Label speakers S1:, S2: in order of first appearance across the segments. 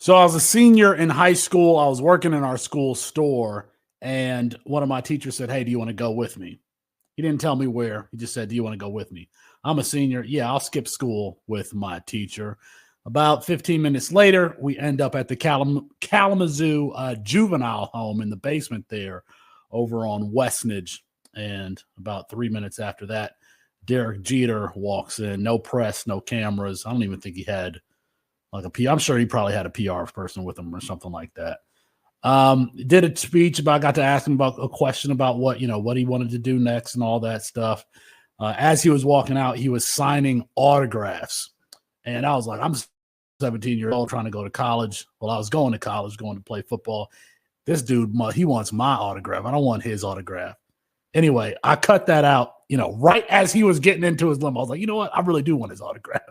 S1: So I was a senior in high school. I was working in our school store, and one of my teachers said, "Hey, do you want to go with me?" He didn't tell me where. He just said, "Do you want to go with me?" I'm a senior. Yeah, I'll skip school with my teacher. About 15 minutes later, we end up at the Kalamazoo juvenile home in the basement there over on Westnedge. And about 3 minutes after that, Derek Jeter walks in. No press, no cameras. I don't even think he had like a PR. I'm sure he probably had a PR person with him or something like that. Did a speech about, got to ask him about a question about what he wanted to do next and all that stuff. As he was walking out, he was signing autographs. And I was like, I'm 17 years old trying to go to college. Well, I was going to college, going to play football. This dude, he wants my autograph. I don't want his autograph. Anyway, I cut that out, right as he was getting into his limo. I was like, you know what? I really do want his autograph.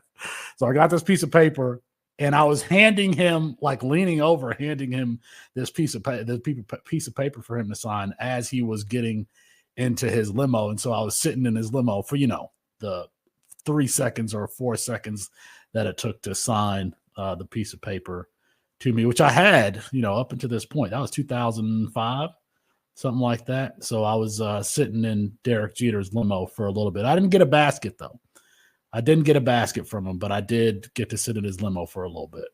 S1: So I got this piece of paper. And I was handing him, like leaning over, handing him this piece of paper for him to sign as he was getting into his limo. And so I was sitting in his limo for, the 3 seconds or 4 seconds that it took to sign the piece of paper to me, which I had, up until this point. That was 2005, something like that. So I was sitting in Derek Jeter's limo for a little bit. I didn't get a basket, though. I didn't get a basket from him, but I did get to sit in his limo for a little bit.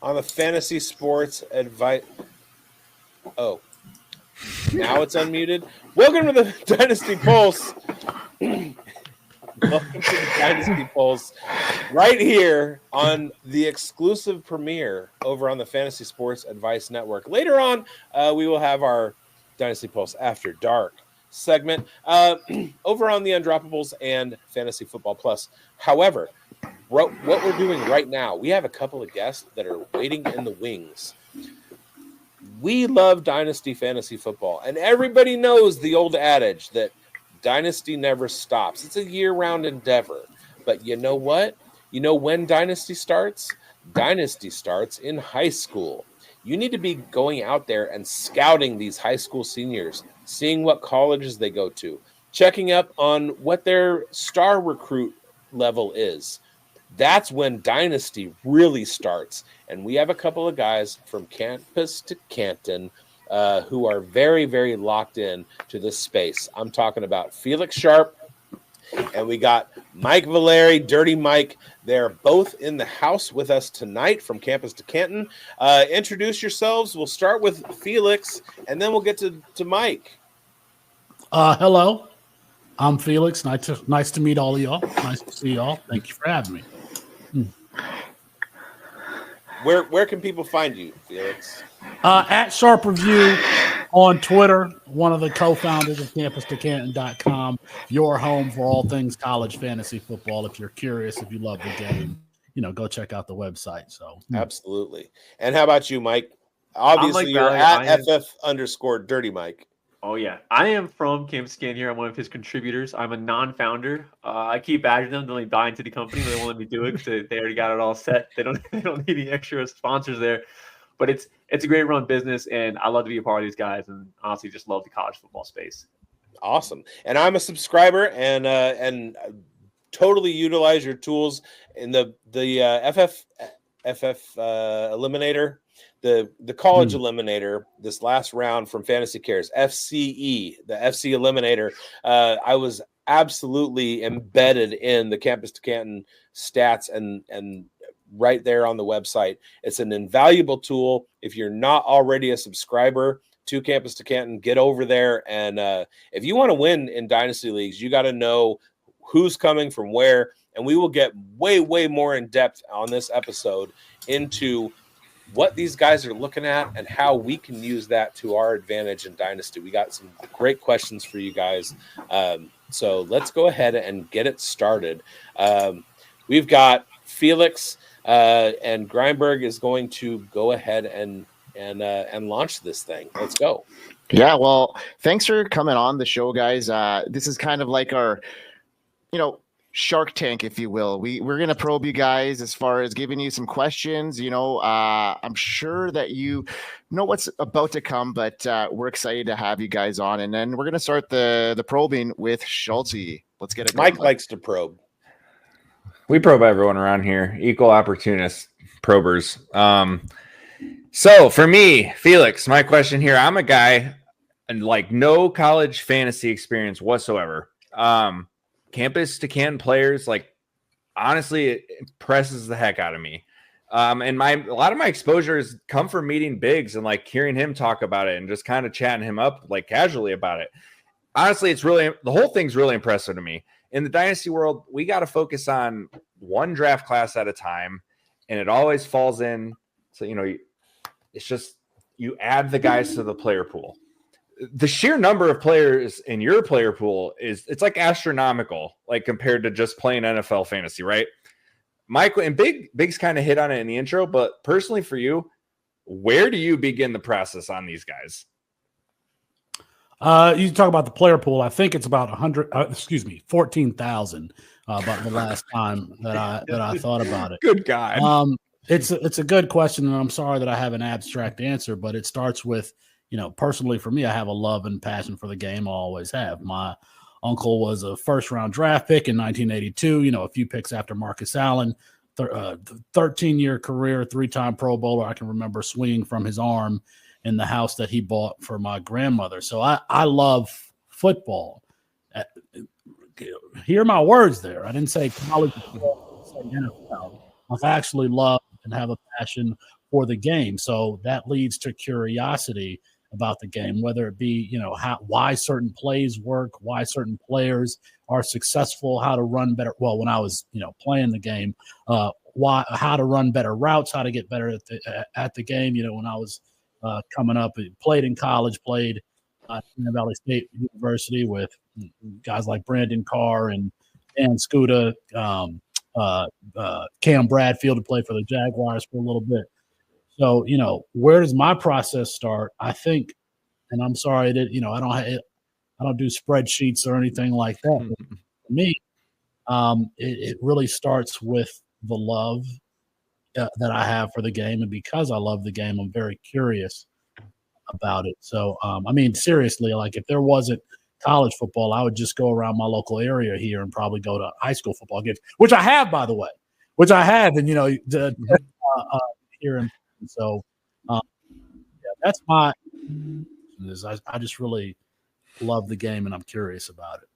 S2: On the fantasy sports advice. Oh, now it's unmuted. Welcome to the Dynasty Pulse. Welcome to the Dynasty Pulse, right here on the exclusive premiere over on the Fantasy Sports Advice Network. Later on, we will have our Dynasty Pulse After Dark segment over on the Undroppables and Fantasy Football Plus. However, what we're doing right now, we have a couple of guests that are waiting in the wings. We love Dynasty Fantasy Football, and everybody knows the old adage that Dynasty never stops. It's a year-round endeavor. But you know what? You know when Dynasty starts? Dynasty starts in high school. You need to be going out there and scouting these high school seniors, seeing what colleges they go to, checking up on what their star recruit level is. That's when Dynasty really starts. And we have a couple of guys from campus to Canton who are very, very locked in to this space. I'm talking about Felix Sharpe, and we got Mike Vallerie, Dirty Mike. They're both in the house with us tonight from campus to Canton. Introduce yourselves. We'll start with Felix, and then we'll get to Mike.
S1: Hello. I'm Felix. Nice to meet all of y'all. Nice to see y'all. Thank you for having me.
S2: Where can people find you, Felix?
S1: At Sharpe Review on Twitter, one of the co-founders of CampusToCanton.com, your home for all things college fantasy football. If you're curious, if you love the game, go check out the website. So
S2: absolutely. And how about you, Mike? Obviously, you're at FF_Dirty Mike.
S3: Oh, yeah. I am from Campus Can here. I'm one of his contributors. I'm a non-founder. I keep badgering them to only buy into the company, but they won't let me do it because they already got it all set. They don't need any extra sponsors there. But it's a great run business, and I love to be a part of these guys, and honestly just love the college football space.
S2: Awesome. And I'm a subscriber and totally utilize your tools in the FF Eliminator. The college eliminator, this last round from Fantasy Cares, FCE, the FC Eliminator, I was absolutely embedded in the Campus to Canton stats and right there on the website. It's an invaluable tool. If you're not already a subscriber to Campus to Canton, get over there. And if you want to win in Dynasty Leagues, you got to know who's coming from where. And we will get way, way more in depth on this episode into what these guys are looking at and how we can use that to our advantage in Dynasty. We got some great questions for you guys. So let's go ahead and get it started. We've got Felix and Grindberg is going to go ahead and and launch this thing. Let's go.
S4: Yeah, well, thanks for coming on the show, guys. This is kind of like our, Shark Tank, if you will. We're going to probe you guys as far as giving you some questions. I'm sure that you know what's about to come, but we're excited to have you guys on. And then we're going to start the probing with Schultzy. Let's get it going.
S2: Mike likes to probe.
S5: We probe everyone around here, equal opportunist probers. So for me, Felix, my question here, I'm a guy and like no college fantasy experience whatsoever. Campus to Canton players, like honestly, it impresses the heck out of me. And a lot of my exposures come from meeting bigz and like hearing him talk about it and just kind of chatting him up like casually about it. Honestly, the whole thing's really impressive to me. In the dynasty world, we got to focus on one draft class at a time, and it always falls in. So, it's just you add the guys to the player pool. The sheer number of players in your player pool it's like astronomical, like compared to just playing NFL fantasy, right? Michael and bigz kind of hit on it in the intro, but personally for you, where do you begin the process on these guys?
S1: You talk about the player pool. I think it's about 14,000. About the last time that I thought about it.
S5: Good God.
S1: It's a good question, and I'm sorry that I have an abstract answer, but it starts with, personally for me, I have a love and passion for the game. I always have. My uncle was a first-round draft pick in 1982, a few picks after Marcus Allen, 13-year career, 3-time Pro Bowler. I can remember swinging from his arm in the house that he bought for my grandmother. So I love football. Hear my words there. I didn't say college football, I didn't say NFL. I actually love and have a passion for the game. So that leads to curiosity about the game, whether it be, why certain plays work, why certain players are successful, how to run better. Well, when I was, playing the game, how to run better routes, how to get better at the game. When I was coming up, played in college, played at Valley State University with guys like Brandon Carr and Scuda, Cam Bradfield, who played for the Jaguars for a little bit. So, where does my process start? I think, and I'm sorry that, I don't do spreadsheets or anything like that. But for me, it really starts with the love that I have for the game. And because I love the game, I'm very curious about it. So, seriously, like if there wasn't college football, I would just go around my local area here and probably go to high school football games, which I have, by the way, and, here in. So, that's my. I just really love the game, and I'm curious about it.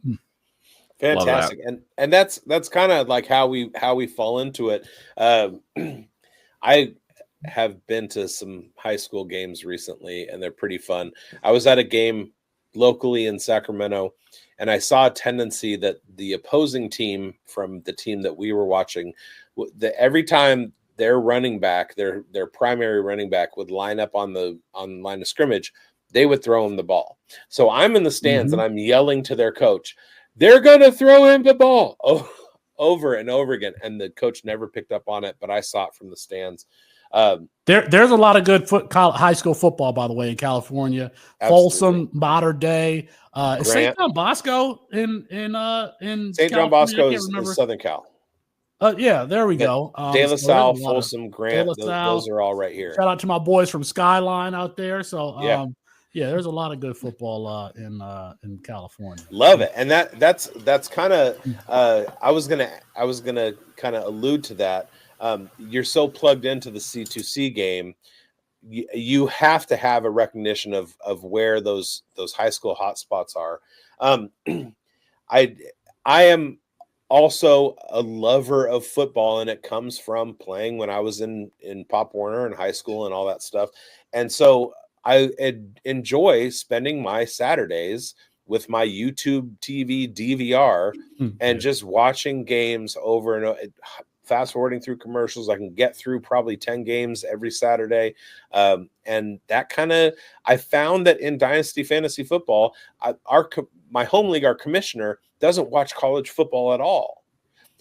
S2: Fantastic, and that's kind of like how we fall into it. I have been to some high school games recently, and they're pretty fun. I was at a game locally in Sacramento, and I saw a tendency that the opposing team from the team that we were watching, every time their running back, their primary running back, would line up on line of scrimmage, they would throw him the ball. So I'm in the stands and I'm yelling to their coach, "They're going to throw him the ball," over and over again. And the coach never picked up on it, but I saw it from the stands.
S1: There's a lot of good high school football, by the way, in California.
S2: Absolutely.
S1: Folsom, Mater Dei, St. John Bosco in
S2: St. John Bosco is Southern Cal.
S1: Yeah, there we go.
S2: De La Salle, Folsom, Grant, those are all right here.
S1: Shout out to my boys from Skyline out there. So yeah, there's a lot of good football in California.
S2: Love it, and that's kind of I was gonna kind of allude to that. You're so plugged into the C2C game, you have to have a recognition of where those high school hotspots are. I am also a lover of football, and it comes from playing when I was in Pop Warner in high school and all that stuff. And so I enjoy spending my Saturdays with my YouTube TV DVR and just watching games over and over, fast forwarding through commercials. I can get through probably 10 games every Saturday. And that I found that in Dynasty Fantasy Football, my home league, our commissioner, doesn't watch college football at all.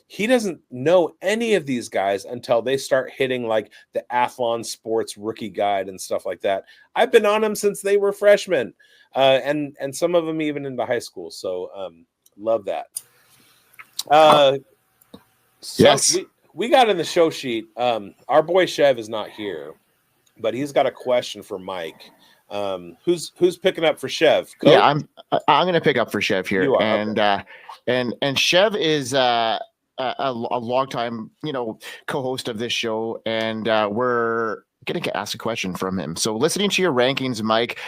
S2: he doesn't know any of these guys until they start hitting like the Athlon Sports rookie guide and stuff like that. I've been on them since they were freshmen, and some of them even into high school. So love that.
S4: Yes.
S2: We got in the show sheet. Our boy Chev is not here, but he's got a question for Mike. Who's picking up for Chev? Coach?
S4: Yeah, I'm going to pick up for Chev here,
S2: You are,
S4: and Chev is a longtime co-host of this show, and we're going to ask a question from him. So, listening to your rankings, Mike,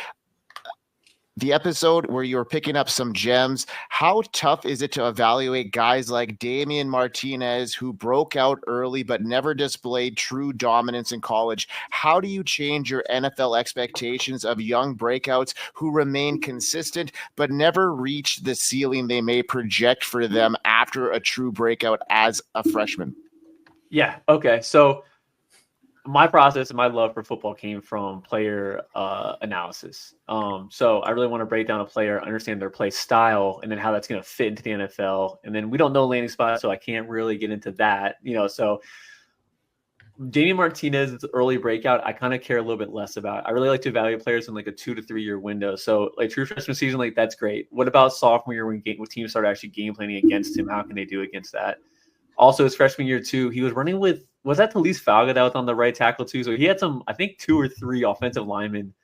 S4: the episode where you were picking up some gems, how tough is it to evaluate guys like Damien Martinez, who broke out early but never displayed true dominance in college? How do you change your NFL expectations of young breakouts who remain consistent but never reach the ceiling they may project for them after a true breakout as a freshman?
S3: Yeah. Okay. So my process and my love for football came from player analysis. So I really want to break down a player, understand their play style, and then how that's going to fit into the NFL. And then we don't know landing spot, so I can't really get into that. So Damien Martinez's early breakout, I kind of care a little bit less about. I really like to evaluate players in like a 2 to 3 year window. So like true freshman season, like that's great. What about sophomore year when teams start actually game planning against him? How can they do against that? Also, his freshman year too, he was running with, was that Talise Falga that was on the right tackle too? So he had some, I think 2 or 3 offensive linemen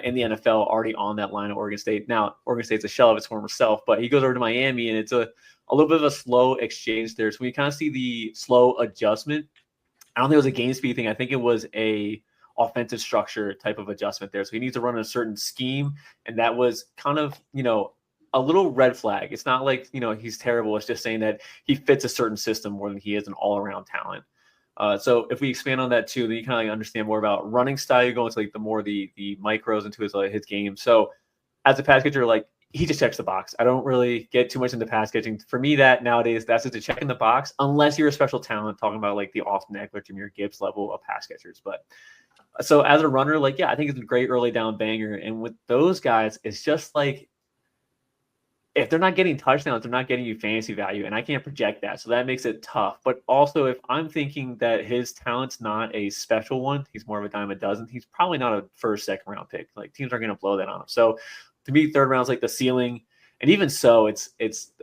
S3: in the NFL already on that line at Oregon State. Now, Oregon State's a shell of its former self, but he goes over to Miami and it's a little bit of a slow exchange there. So we kind of see the slow adjustment. I don't think it was a game speed thing. I think it was a offensive structure type of adjustment there. So he needs to run a certain scheme. And that was kind of, a little red flag. It's not like, he's terrible. It's just saying that he fits a certain system more than he is an all-around talent. So if we expand on that too, then you kind of like understand more about running style. You go into like the micros into his game. So as a pass catcher, like he just checks the box. I don't really get too much into pass catching. For me, that nowadays, that's just a check in the box, unless you're a special talent, talking about like the Austin Eckler, Jahmyr Gibbs level of pass catchers. But so as a runner, like, yeah, I think it's a great early down banger. And with those guys, it's just like, if they're not getting touchdowns, they're not getting you fantasy value, and I can't project that. So that makes it tough. But also, if I'm thinking that his talent's not a special one, he's more of a dime a dozen, he's probably not a first, second round pick. Like teams are going to blow that on him. So to me, third round is like the ceiling. And even so, it's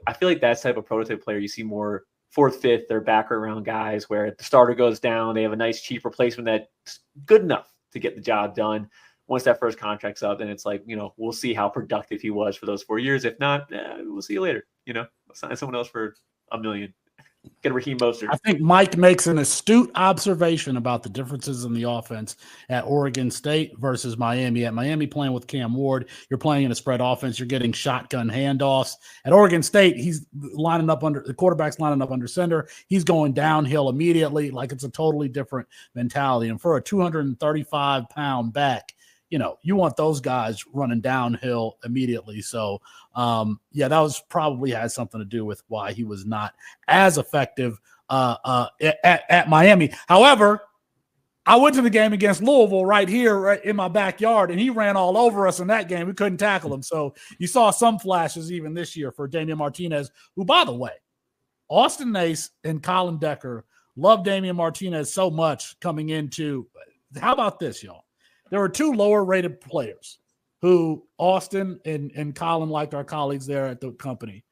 S3: I feel like that type of prototype player, you see more fourth, fifth, they're backer round guys where the starter goes down. They have a nice cheap replacement that's good enough to get the job done. Once that first contract's up, then it's like, we'll see how productive he was for those 4 years. If not, we'll see you later. Sign someone else for $1 million. Get a Raheem Mostert.
S1: I think Mike makes an astute observation about the differences in the offense at Oregon State versus Miami. At Miami, playing with Cam Ward, you're playing in a spread offense. You're getting shotgun handoffs. At Oregon State, he's lining up the quarterback's lining up under center. He's going downhill immediately. Like it's a totally different mentality. And for a 235-pound back, you want those guys running downhill immediately. So, that was probably has something to do with why he was not as effective at Miami. However, I went to the game against Louisville right here, right in my backyard, and he ran all over us in that game. We couldn't tackle him. So you saw some flashes even this year for Damien Martinez, who, by the way, Austin Nace and Colin Decker love Damien Martinez so much coming into. How about this, y'all? There were 2 lower-rated players who Austin and Colin liked, our colleagues there at the company.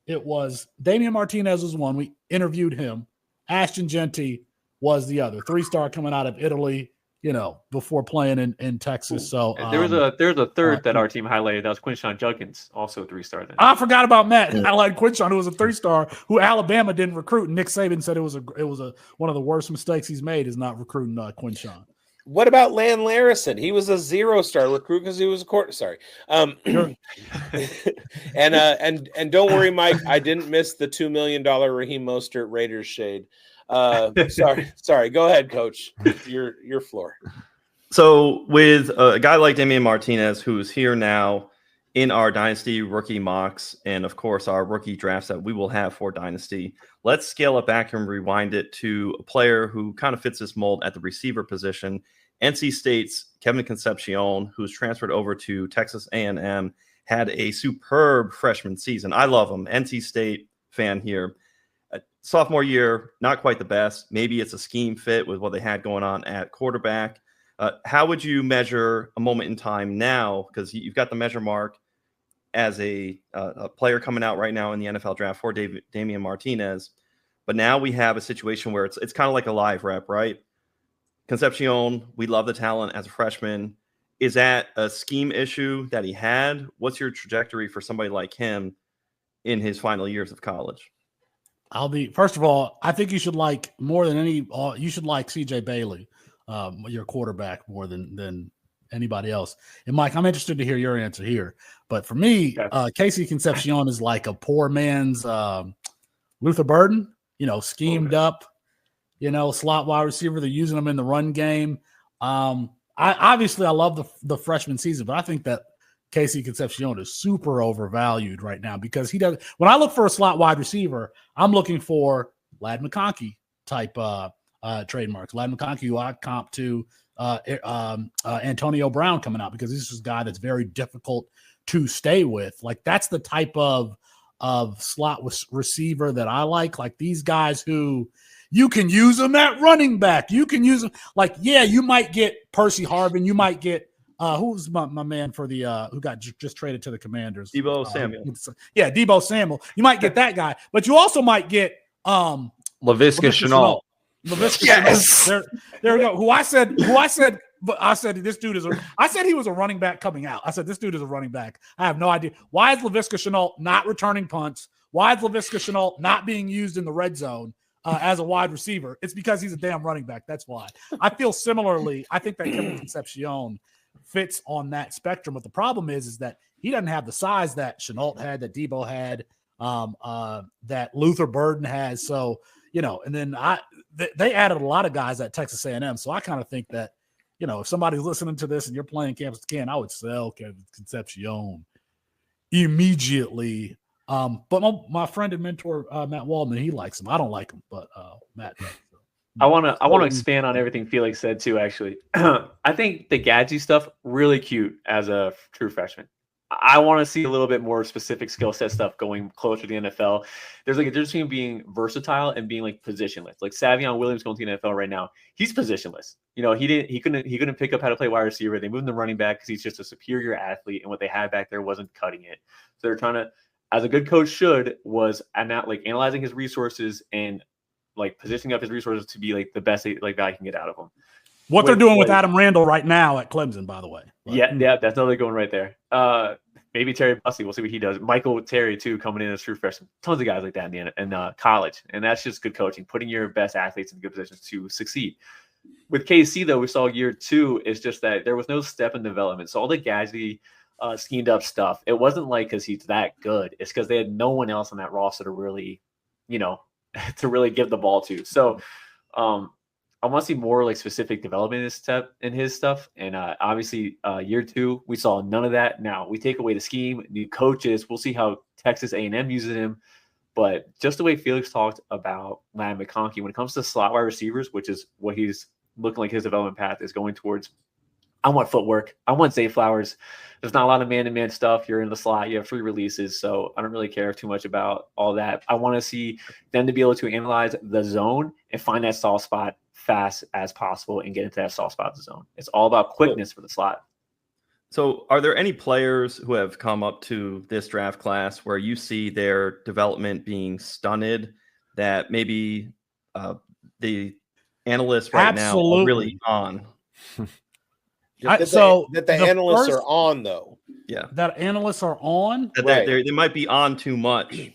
S1: It was Damien Martinez was one. We interviewed him. Ashton Genty was the other. 3-star coming out of Italy, before playing in Texas. So
S3: there's a third that our team highlighted. That was Quinshon Judkins, also a 3-star. Then
S1: I forgot about Matt. I like Quinshon, who was a 3-star, who Alabama didn't recruit. And Nick Saban said it was one of the worst mistakes he's made is not recruiting Quinshon.
S2: What about Lan Larison? He was a 0-star recruit because he was a court. Sorry. And don't worry, Mike. I didn't miss the $2 million Raheem Mostert Raiders shade. Sorry. Go ahead, Coach. Your floor.
S6: So with a guy like Damien Martinez, who's here now in our Dynasty rookie mocks, and of course our rookie drafts that we will have for Dynasty, let's scale it back and rewind it to a player who kind of fits this mold at the receiver position. NC State's Kevin Concepcion, who's transferred over to Texas A&M, had a superb freshman season. I love him. NC State fan here. sophomore year, not quite the best. Maybe it's a scheme fit with what they had going on at quarterback. How would you measure a moment in time now? Because you've got the measure mark as a player coming out right now in the NFL draft for Damien Martinez. But now we have a situation where it's kind of like a live rep, right? Concepcion, we love the talent as a freshman. Is that a scheme issue that he had? What's your trajectory for somebody like him in his final years of college?
S1: First of all, I think you should like more than you should like CJ Bailey, your quarterback, more than anybody else. And Mike, I'm interested to hear your answer here. But for me, Casey Concepcion is like a poor man's Luther Burden, schemed up, slot wide receiver. They're using him in the run game. I love the freshman season, but I think that Casey Concepcion is super overvalued right now because he does. When I look for a slot wide receiver, I'm looking for Ladd McConkey type trademarks. Ladd McConkey, who I comp to Antonio Brown coming out, because this is a guy that's very difficult to stay with. Like, that's the type of slot receiver that I like. Like, these guys who you can use them at running back. You can use them. Like, yeah, you might get Percy Harvin. You might get who's my man for the who got just traded to the Commanders?
S6: Debo Samuel.
S1: Yeah, Debo Samuel. You might get that guy, but you also might get
S5: Laviska Shenault.
S1: Yes. There we go. Who I said this dude is I said he was a running back coming out. I said this dude is a running back. I have no idea. Why is Laviska Shenault not returning punts? Why is Laviska Shenault not being used in the red zone as a wide receiver? It's because he's a damn running back. That's why. I feel similarly. I think that Kevin Concepcion fits on that spectrum. But the problem is that he doesn't have the size that Shenault had, that Debo had, that Luther Burden has. So, and then they added a lot of guys at Texas A&M. So I kind of think that, if somebody's listening to this and you're playing Campus Can, I would sell Kevin Concepcion immediately. But my friend and mentor, Matt Waldman, he likes him. I don't like him, but Matt does.
S3: I want to expand on everything Felix said too. Actually, I think the Gadsby stuff really cute as a true freshman. I want to see a little bit more specific skill set stuff going closer to the NFL. There's like a difference between being versatile and being like positionless. Like Savion Williams going to the NFL right now, he's positionless. He couldn't pick up how to play wide receiver. They moved him to running back because he's just a superior athlete, and what they had back there wasn't cutting it. So they're trying to, as a good coach should, was analyzing his resources and like positioning up his resources to be like the best like value can get out of him.
S1: What they're doing with Adam Randall right now at Clemson, by the way. But,
S3: yeah, that's another going right there. Maybe Terry Bussey, we'll see what he does. Michael Terry too, coming in as true freshman. Tons of guys like that in college, and that's just good coaching, putting your best athletes in good positions to succeed. With KC though, we saw year 2 is just that there was no step in development. So all the Gadsby schemed up stuff, it wasn't like because he's that good. It's because they had no one else on that roster to really, to really give the ball to. So I want to see more like specific development in his stuff. And obviously year 2, we saw none of that. Now we take away the scheme, new coaches. We'll see how Texas A&M uses him. But just the way Felix talked about Ladd McConkey, when it comes to slot wide receivers, which is what he's looking like his development path is going towards, I want footwork. I want Zay Flowers. There's not a lot of man-to-man stuff. You're in the slot. You have free releases. So I don't really care too much about all that. I want to see them to be able to analyze the zone and find that soft spot fast as possible and get into that soft spot of the zone. It's all about quickness for the slot.
S6: So are there any players who have come up to this draft class where you see their development being stunted that maybe the analysts right now are really on?
S2: That the analysts are on, though.
S6: Yeah.
S1: That analysts are on?
S6: They might be on too much.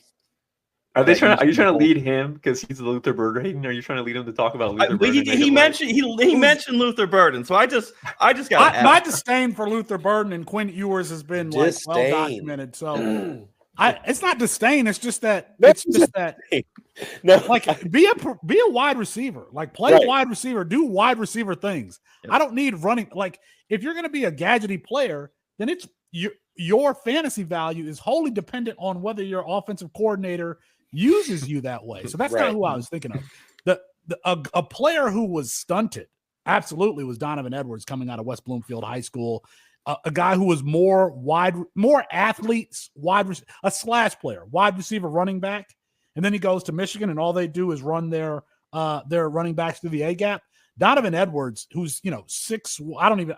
S3: Are you trying to lead him because he's the Luther Burden? Are you trying to lead him to talk about Luther Burden?
S6: He mentioned Luther Burden, so I just got
S1: my disdain for Luther Burden and Quinn Ewers has been well documented. So it's not disdain. It's just that no, like be a wide receiver, like play wide receiver, do wide receiver things. Yeah. I don't need running. Like if you're going to be a gadgety player, then it's your fantasy value is wholly dependent on whether your offensive coordinator uses you that way. So that's kind of who I was thinking of. A player who was stunted absolutely was Donovan Edwards coming out of West Bloomfield High School. A guy who was more athletes, a slash player, wide receiver, running back. and then he goes to Michigan, and all they do is run their running backs through the A gap. Donovan Edwards, who's 6, I didn't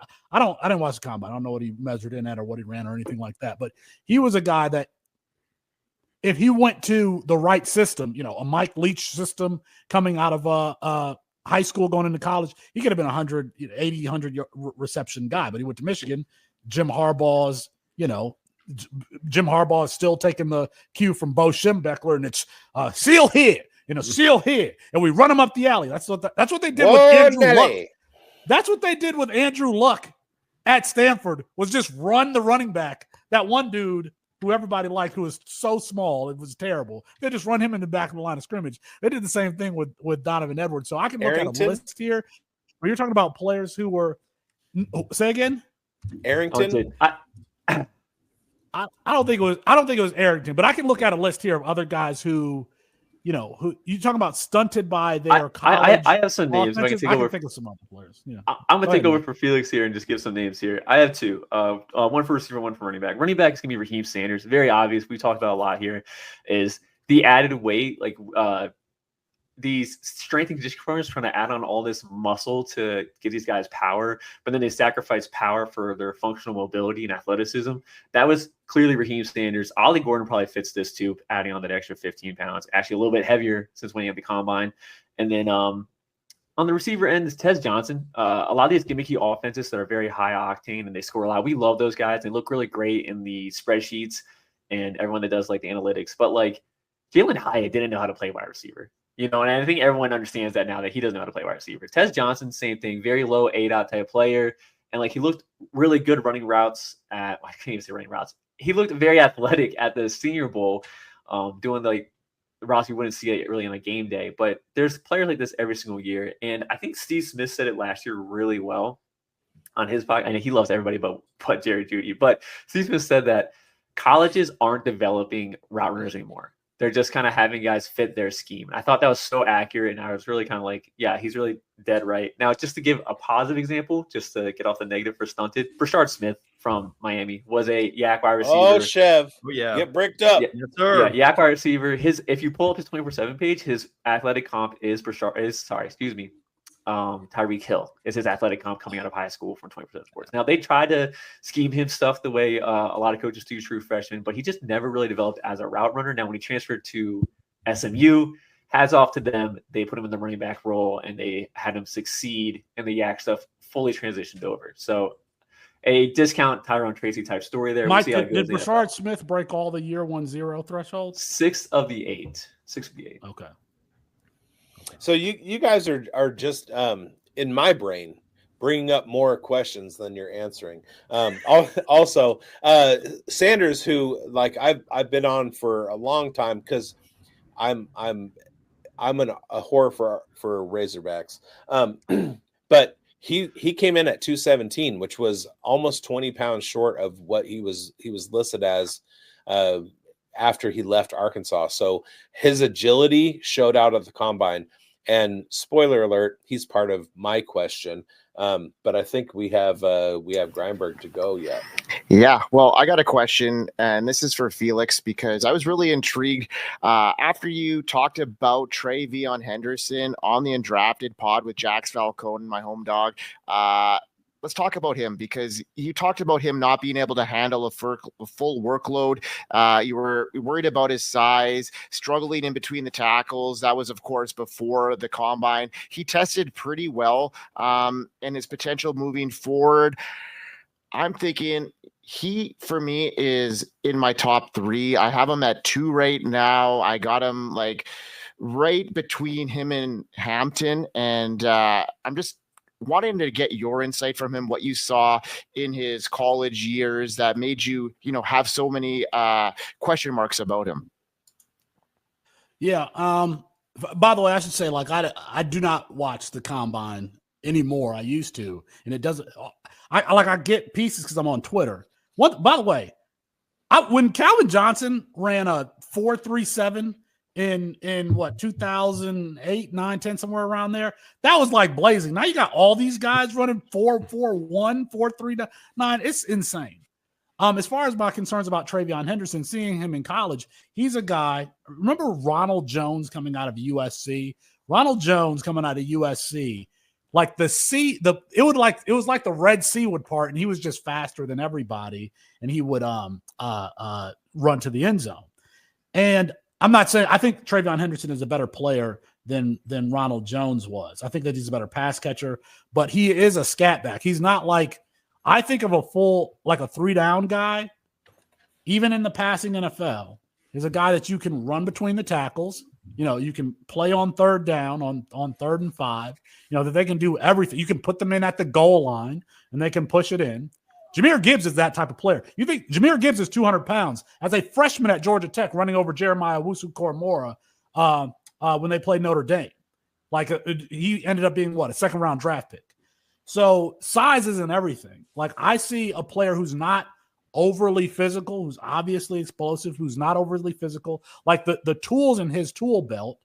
S1: watch the combine. I don't know what he measured in at or what he ran or anything like that. But he was a guy that if he went to the right system, a Mike Leach system coming out of high school going into college, he could have been 100 reception guy. But he went to Michigan. Jim Harbaugh is still taking the cue from Bo Schembechler, and it's seal here. Seal here, and we run him up the alley. That's what they did with Andrew Luck. That's what they did with Andrew Luck at Stanford, was just run the running back. That one dude who everybody liked, who was so small, it was terrible. They just run him in the back of the line of scrimmage. They did the same thing with Donovan Edwards. So I can look at a list here where you're talking about players who were. Say again.
S2: Arrington.
S1: I don't think it was Arrington, but I can look at a list here of other guys who you talking about stunted by their college.
S3: I have some names. I can
S1: think of some other players. Yeah,
S3: I'm gonna take over for Felix here and just give some names here. I have two. One for receiver, one for running back. Running back is gonna be Raheem Sanders. Very obvious. We talked about a lot here. Is the added weight, like these strength and conditioning programs trying to add on all this muscle to give these guys power, but then they sacrifice power for their functional mobility and athleticism. That was clearly Raheem Sanders. Ollie Gordon probably fits this too, adding on that extra 15 pounds, actually a little bit heavier since winning at the combine. And then on the receiver end is Tez Johnson. A lot of these gimmicky offenses that are very high octane and they score a lot. We love those guys. They look really great in the spreadsheets and everyone that does like the analytics, but like Jalen Hyatt didn't know how to play wide receiver. And I think everyone understands that now, that he doesn't know how to play wide receiver. Tez Johnson, same thing, very low A-dot type player. And like he looked really good running routes I can't even say running routes. He looked very athletic at the Senior Bowl, doing like the routes you wouldn't see it really on a game day. But there's players like this every single year. And I think Steve Smith said it last year really well on his podcast. I know he loves everybody but Jerry Jeudy. But Steve Smith said that colleges aren't developing route runners anymore. They're just kind of having guys fit their scheme. I thought that was so accurate, and I was really kind of like, yeah, he's really dead right. Now, just to give a positive example, just to get off the negative for stunted, Brashard Smith from Miami was a yak wide receiver.
S2: Oh, Chev.
S6: Oh, yeah.
S2: Get bricked up.
S6: Yes, sir.
S3: Yeah, yak wide receiver. If you pull up his 24/7 page, his athletic comp is Tyreek Hill is his athletic comp coming out of high school from 20% Sports. Now, they tried to scheme him stuff the way a lot of coaches do true freshmen, but he just never really developed as a route runner. Now, when he transferred to SMU, hats off to them. They put him in the running back role, and they had him succeed, and the yak stuff fully transitioned over. So, a discount Tyrone Tracy type story there.
S1: Mike, did Brashard Smith break all the year 1-0 thresholds?
S3: 6 of the 8. 6 of the 8.
S1: Okay.
S2: So you guys are just in my brain bringing up more questions than you're answering. Also, Sanders, who like I've been on for a long time because I'm a whore for Razorbacks, but he came in at 217, which was almost 20 pounds short of what he was listed as after he left Arkansas. So his agility showed out at the combine. And spoiler alert, he's part of my question. But I think we have Grindberg to go yet.
S4: Yeah, well, I got a question, and this is for Felix because I was really intrigued after you talked about TreVeyon Henderson on the Undrafted pod with Jax Falcone, my home dog. Let's talk about him because you talked about him not being able to handle a full workload. You were worried about his size, struggling in between the tackles. That was, of course, before the combine. He tested pretty well, and his potential moving forward. I'm thinking he, for me, is in my top 3. I have him at 2 right now. I got him like right between him and Hampton, and I'm just wanting to get your insight from him, what you saw in his college years that made you, have so many question marks about him.
S1: Yeah. By the way, I should say, like, I do not watch the combine anymore. I used to, and it doesn't. I get pieces because I'm on Twitter. By the way, when Calvin Johnson ran a 4.37 in what 2008, 9, 10, somewhere around there, that was like blazing. Now you got all these guys running 4.41, 4.39. It's insane. As far as my concerns about TreVeyon Henderson, seeing him in college, he's a guy. Remember Ronald Jones coming out of USC? Ronald Jones coming out of USC, like it was like the Red Sea would part, and he was just faster than everybody, and he would run to the end zone. And I'm not saying I think TreVeyon Henderson is a better player than Ronald Jones was. I think that he's a better pass catcher, but he is a scat back. He's not like, I think of a full, like a 3-down guy, even in the passing NFL, is a guy that you can run between the tackles. You know, you can play on 3rd down, on 3rd and 5, you know, that they can do everything. You can put them in at the goal line and they can push it in. Jahmyr Gibbs is that type of player. You think Jahmyr Gibbs is 200 pounds as a freshman at Georgia Tech running over Jeremiah Owusu-Koramoah when they played Notre Dame. Like he ended up being, what, a 2nd-round draft pick. So size isn't everything. Like I see a player who's not overly physical, who's obviously explosive, who's not overly physical. Like the tools in his tool belt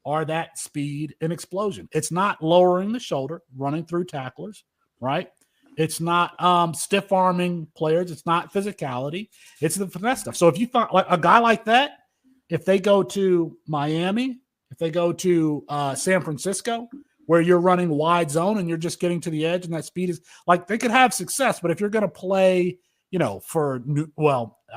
S1: are that speed and explosion. It's not lowering the shoulder, running through tacklers, right? It's not stiff arming players. It's not physicality. It's the finesse stuff. So if you find like a guy like that, if they go to Miami, if they go to San Francisco, where you're running wide zone and you're just getting to the edge and that speed is like they could have success. But if you're going to play, you know,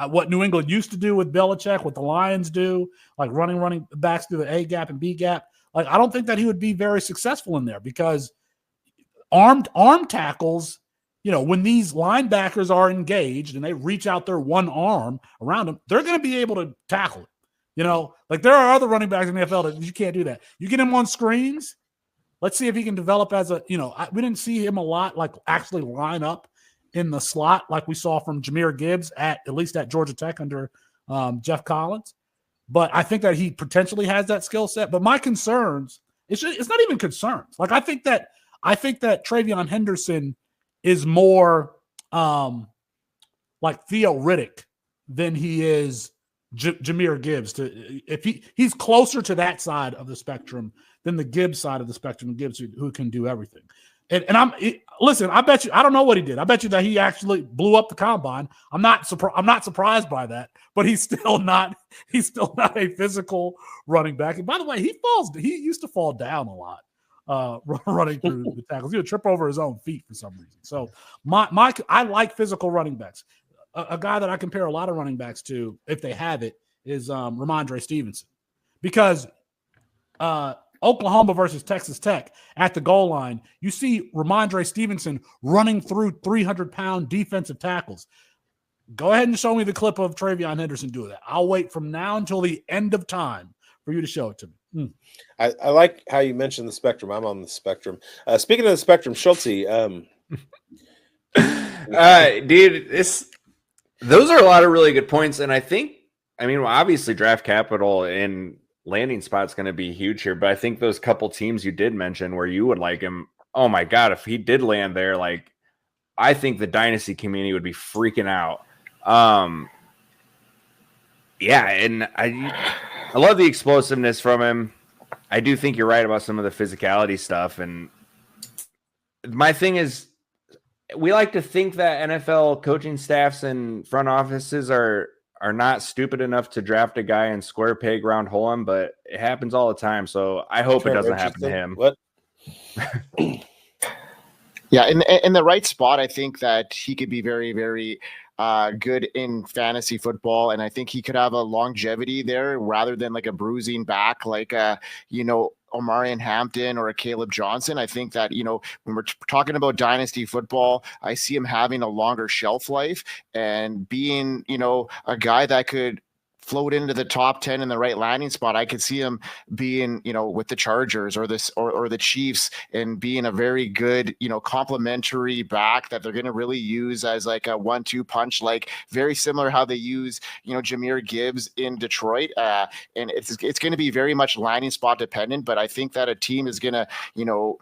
S1: what New England used to do with Belichick, what the Lions do, like running backs through the A gap and B gap, like I don't think that he would be very successful in there because arm tackles, you know, when these linebackers are engaged and they reach out their one arm around them, they're going to be able to tackle it. You know, like there are other running backs in the NFL that you can't do that. You get him on screens. Let's see if he can develop as a, you know, we didn't see him a lot like actually line up in the slot like we saw from Jahmyr Gibbs at least at Georgia Tech under Jeff Collins. But I think that he potentially has that skill set. But my concerns, it's not even concerns. Like I think that TreVeyon Henderson is more like Theo Riddick than he is Jahmyr Gibbs. If he's closer to that side of the spectrum than the Gibbs side of the spectrum, Gibbs who can do everything. Listen, I bet you, I don't know what he did. I bet you that he actually blew up the combine. I'm not surprised by that, but he's still not a physical running back. And by the way, he used to fall down a lot running through the tackles. He would trip over his own feet for some reason. So I like physical running backs. A guy that I compare a lot of running backs to, if they have it, is Ramondre Stevenson. Because Oklahoma versus Texas Tech at the goal line, you see Ramondre Stevenson running through 300-pound defensive tackles. Go ahead and show me the clip of TreVeyon Henderson doing that. I'll wait from now until the end of time for you to show it to me.
S2: I like how you mentioned the spectrum. I'm on the spectrum. Speaking of the spectrum, Schultzy.
S5: Dude, those are a lot of really good points. And I think, obviously draft capital and landing spot's going to be huge here, but I think those couple teams you did mention where you would like him, oh my God, if he did land there, like I think the dynasty community would be freaking out. Yeah, and I love the explosiveness from him. I do think you're right about some of the physicality stuff. And my thing is, we like to think that NFL coaching staffs and front offices are not stupid enough to draft a guy and square peg round hole him, but it happens all the time. So I hope it doesn't happen to him.
S2: What?
S4: Yeah, in the right spot, I think that he could be very, very good in fantasy football, and I think he could have a longevity there rather than like a bruising back, like Omarion Hampton or a Caleb Johnson. I think that, when we're talking about dynasty football, I see him having a longer shelf life and being, a guy that could float into the top 10 in the right landing spot. I could see him being, with the Chargers or the Chiefs and being a very good, complementary back that they're going to really use as like a 1-2 punch, like very similar how they use, Jahmyr Gibbs in Detroit. And it's going to be very much landing spot dependent, but I think that a team is going to,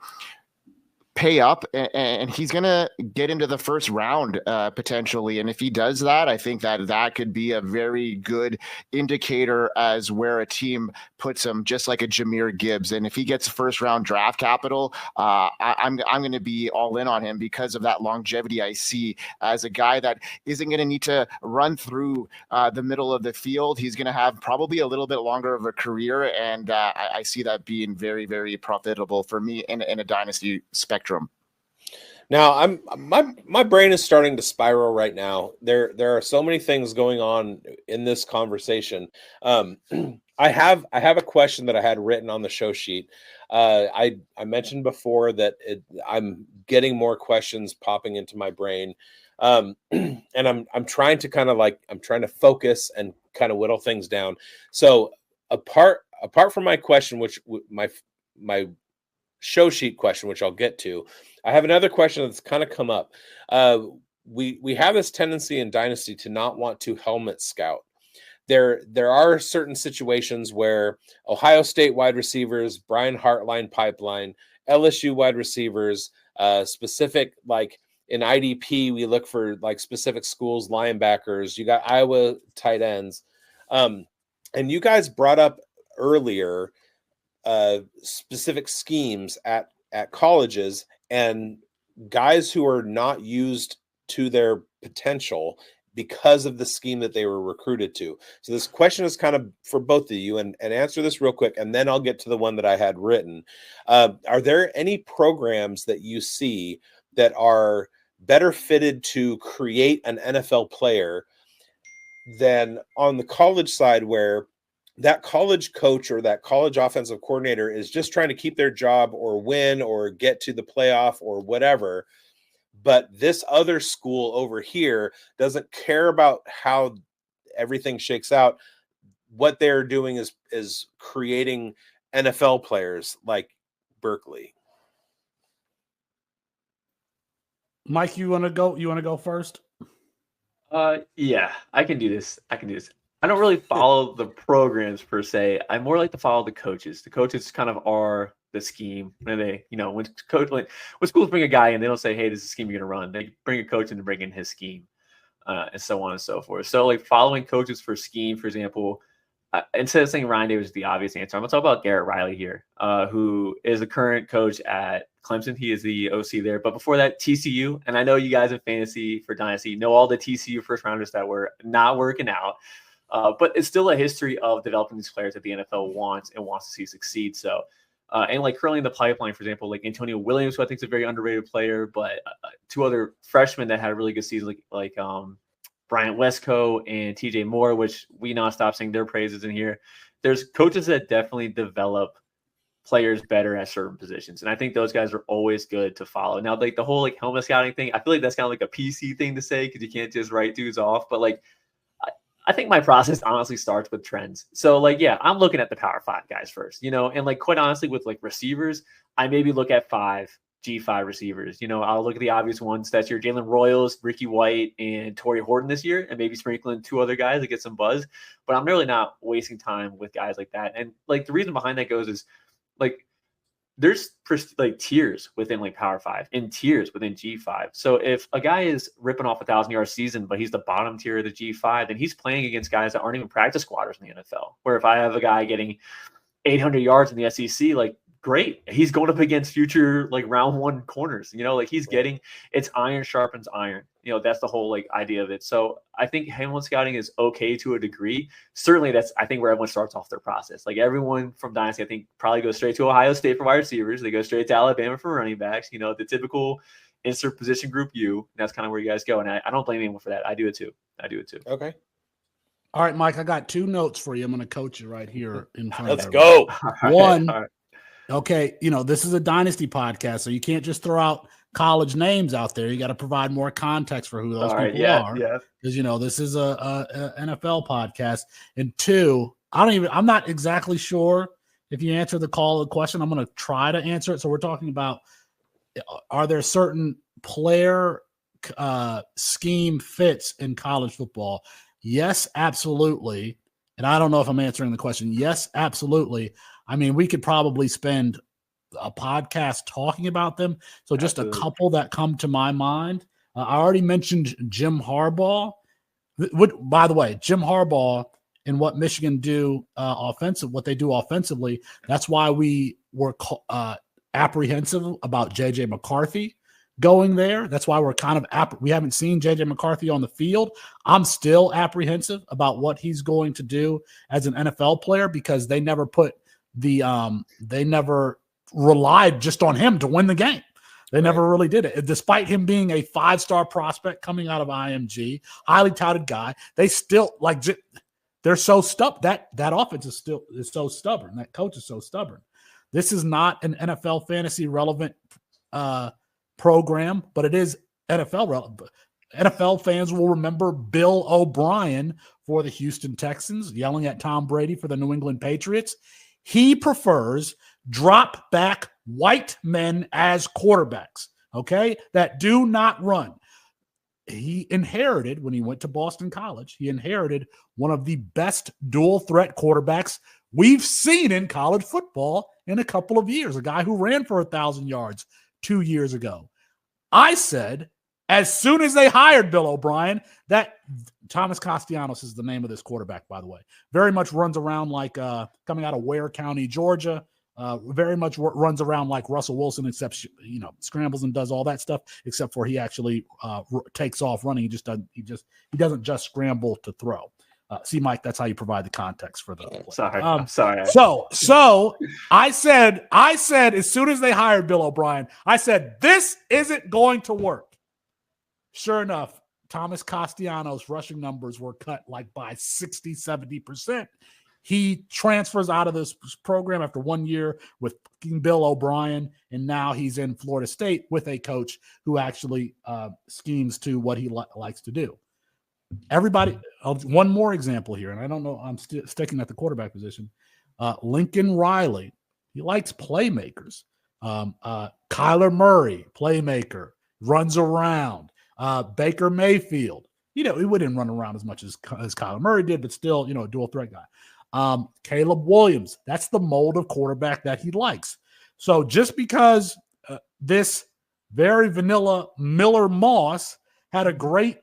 S4: pay up, and he's going to get into the first round potentially. And if he does that, I think that could be a very good indicator as where a team puts him, just like a Jahmyr Gibbs. And if he gets first round draft capital, I'm going to be all in on him because of that longevity I see as a guy that isn't going to need to run through the middle of the field. He's going to have probably a little bit longer of a career, and I see that being very, very profitable for me in a dynasty spectrum.
S2: Now, my brain is starting to spiral right now. There are so many things going on in this conversation. I have a question that I had written on the show sheet. I mentioned before that I'm getting more questions popping into my brain, and I'm trying to focus and kind of whittle things down. So apart from my question, which my show sheet question, which I'll get to, I have another question that's kind of come up. We have this tendency in Dynasty to not want to helmet scout. There are certain situations where Ohio State wide receivers, Brian Hartline pipeline, LSU wide receivers, specific, like in IDP, we look for like specific schools, linebackers. You got Iowa tight ends. And you guys brought up earlier specific schemes at colleges and guys who are not used to their potential because of the scheme that they were recruited to. So this question is kind of for both of you, and answer this real quick, and then I'll get to the one that I had written. Are there any programs that you see that are better fitted to create an NFL player than on the college side, where that college coach or that college offensive coordinator is just trying to keep their job or win or get to the playoff or whatever, but this other school over here doesn't care about how everything shakes out? What they're doing is creating NFL players like Berkeley.
S1: Mike, you want to go first?
S3: Yeah, I can do this. I don't really follow the programs per se. I more like to follow the coaches. The coaches kind of are the scheme. And they, when schools bring a guy in, they don't say, "Hey, this is the scheme you're going to run." They bring a coach in to bring in his scheme, and so on and so forth. So, like, following coaches for scheme, for example, instead of saying Ryan Davis is the obvious answer, I'm going to talk about Garrett Riley here, who is the current coach at Clemson. He is the OC there. But before that, TCU. And I know you guys in fantasy for Dynasty know all the TCU first rounders that were not working out. But it's still a history of developing these players that the NFL wants to see succeed. So, and like currently in the pipeline, for example, like Antonio Williams, who I think is a very underrated player, but two other freshmen that had a really good season, like Bryant Westco and TJ Moore, which we not stop saying their praises in here. There's coaches that definitely develop players better at certain positions. And I think those guys are always good to follow. Now, like the whole like helmet scouting thing, I feel like that's kind of like a PC thing to say because you can't just write dudes off. But like, I think my process honestly starts with trends. So like, yeah, I'm looking at the Power 5 guys first, and like quite honestly with like receivers, I maybe look at G5 receivers. I'll look at the obvious ones. That's your Jalen Royals, Ricky White, and Torrey Horton this year, and maybe sprinkling two other guys to get some buzz. But I'm really not wasting time with guys like that. And like the reason behind that goes is like there's like tiers within like Power 5 and tiers within G5. So if a guy is ripping off 1,000-yard season, but he's the bottom tier of the G5, then he's playing against guys that aren't even practice squatters in the NFL. Where if I have a guy getting 800 yards in the SEC, like great, he's going up against future like round one corners. Like he's getting, it's iron sharpens iron. That's the whole like idea of it. So I think helmet scouting is okay to a degree. Certainly that's, I think, where everyone starts off their process. Like everyone from Dynasty, I think, probably goes straight to Ohio State for wide receivers. They go straight to Alabama for running backs, the typical insert position group U. That's kind of where you guys go. And I don't blame anyone for that. I do it too.
S2: Okay.
S1: All right, Mike, I got two notes for you. I'm going to coach you right here in front
S2: Let's
S1: of
S2: go.
S1: One,
S3: All right.
S1: okay, this is a Dynasty podcast, so you can't just throw out college names out there. You got to provide more context for who those people are. Yeah. Because this is a NFL podcast. And two, I'm not exactly sure if you answer the question. I'm going to try to answer it. So we're talking about, are there certain player scheme fits in college football? Yes, absolutely. And I don't know if I'm answering the question. Yes, absolutely. I mean, we could probably spend a podcast talking about them. So just
S3: Absolutely.
S1: a couple that come to my mind. I already mentioned Jim Harbaugh. By the way, Jim Harbaugh and what Michigan do what they do offensively, that's why we were apprehensive about J.J. McCarthy going there. That's why we're kind of we haven't seen J.J. McCarthy on the field. I'm still apprehensive about what he's going to do as an NFL player because they never they never relied just on him to win the game. They never really did it. Despite him being a 5-star prospect coming out of IMG, highly touted guy, they still they're so stubborn. That offense is so stubborn. That coach is so stubborn. This is not an NFL fantasy relevant program, but it is NFL relevant. NFL fans will remember Bill O'Brien for the Houston Texans yelling at Tom Brady for the New England Patriots. He prefers drop back white men as quarterbacks, okay, that do not run. He inherited, when he went to Boston College, he inherited one of the best dual threat quarterbacks we've seen in college football in a couple of years, a guy who ran for 1,000 yards 2 years ago. I said, as soon as they hired Bill O'Brien, that Thomas Castellanos is the name of this quarterback, by the way. Very much runs around like coming out of Ware County, Georgia. Very much runs around like Russell Wilson, except scrambles and does all that stuff. Except for he actually takes off running. He doesn't just scramble to throw. See, Mike, that's how you provide the context for the play.
S3: Sorry, I'm sorry.
S1: So I said as soon as they hired Bill O'Brien, I said this isn't going to work. Sure enough, Thomas Castellanos' rushing numbers were cut like by 60-70%. He transfers out of this program after 1 year with Bill O'Brien, and now he's in Florida State with a coach who actually schemes to what he likes to do. Everybody, one more example here, and I don't know, I'm sticking at the quarterback position. Lincoln Riley, he likes playmakers. Kyler Murray, playmaker, runs around. Baker Mayfield, he wouldn't run around as much as Kyler Murray did, but still, a dual threat guy. Caleb Williams, that's the mold of quarterback that he likes. So just because this very vanilla Miller Moss had a great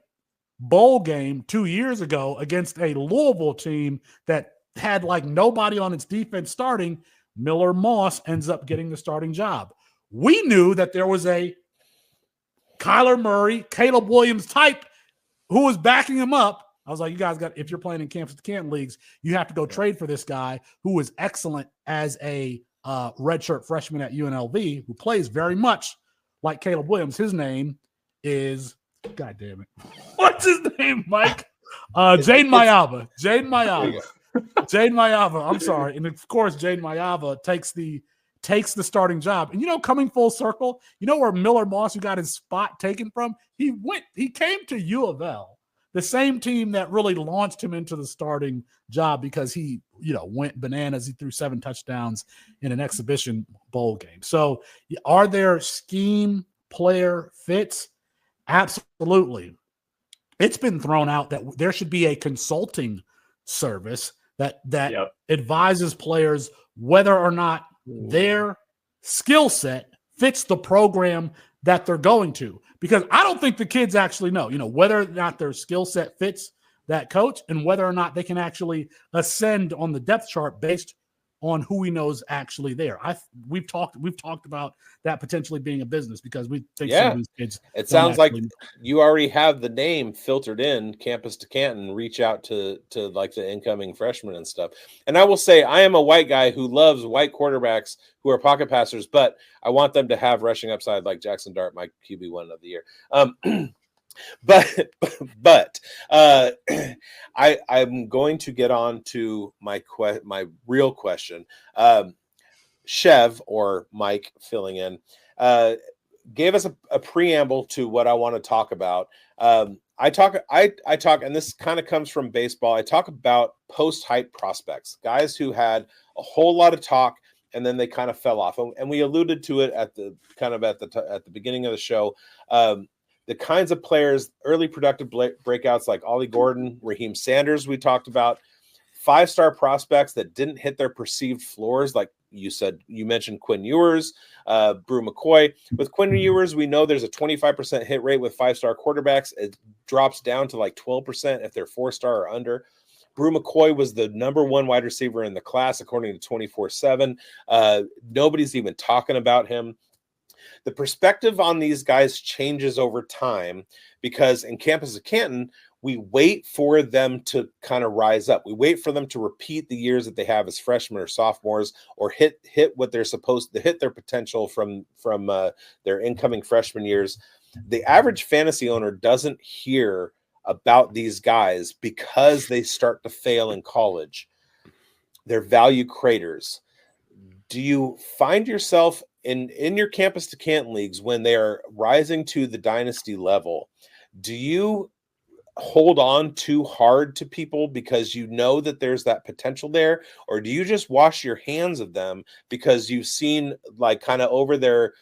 S1: bowl game 2 years ago against a Louisville team that had like nobody on its defense starting, Miller Moss ends up getting the starting job. We knew that there was a Kyler Murray, Caleb Williams type who was backing him up. I was like, you guys if you're playing in Campus to Canton leagues, you have to go trade for this guy who was excellent as a redshirt freshman at UNLV, who plays very much like Caleb Williams. His name is, God damn it. What's his name, Mike? Jaden Mayava. Jaden Mayava. I'm sorry. And of course, Jaden Mayava takes the starting job. And coming full circle, where Miller Moss, who got his spot taken from, he came to U of L, the same team that really launched him into the starting job because he, went bananas. He threw 7 touchdowns in an exhibition bowl game. So are there scheme player fits? Absolutely. It's been thrown out that there should be a consulting service that advises players whether or not their skill set fits the program that they're going to. Because I don't think the kids actually know, whether or not their skill set fits that coach and whether or not they can actually ascend on the depth chart based on who he knows actually there. We've talked about that potentially being a business because we think some of these kids.
S2: It sounds like you already have the name filtered in Campus to Canton. Reach out to like the incoming freshmen and stuff. And I will say, I am a white guy who loves white quarterbacks who are pocket passers, but I want them to have rushing upside like Jackson Dart, my QB1 of the year. But I'm going to get on to my real question. Chev, or Mike filling in, gave us a preamble to what I want to talk about. I talk, and this kind of comes from baseball. I talk about post-hype prospects, guys who had a whole lot of talk and then they kind of fell off. And we alluded to it at the beginning of the show. The kinds of players, early productive breakouts like Ollie Gordon, Raheem Sanders, we talked about, 5-star prospects that didn't hit their perceived floors, like You mentioned Quinn Ewers, Brew McCoy. With Quinn Ewers, we know there's a 25% hit rate with 5-star quarterbacks. It drops down to like 12% if they're 4-star or under. Brew McCoy was the number 1 wide receiver in the class, according to 24/7. Nobody's even talking about him. The perspective on these guys changes over time because in campus of Canton, we wait for them to kind of rise up. We wait for them to repeat the years that they have as freshmen or sophomores, or hit what they're supposed to hit their potential from their incoming freshman years. The average fantasy owner doesn't hear about these guys because they start to fail in college. They're value craters. Do you find yourself in your campus to Canton leagues when they are rising to the dynasty level? Do you hold on too hard to people because you know that there's that potential there, or do you just wash your hands of them because you've seen like kind of over their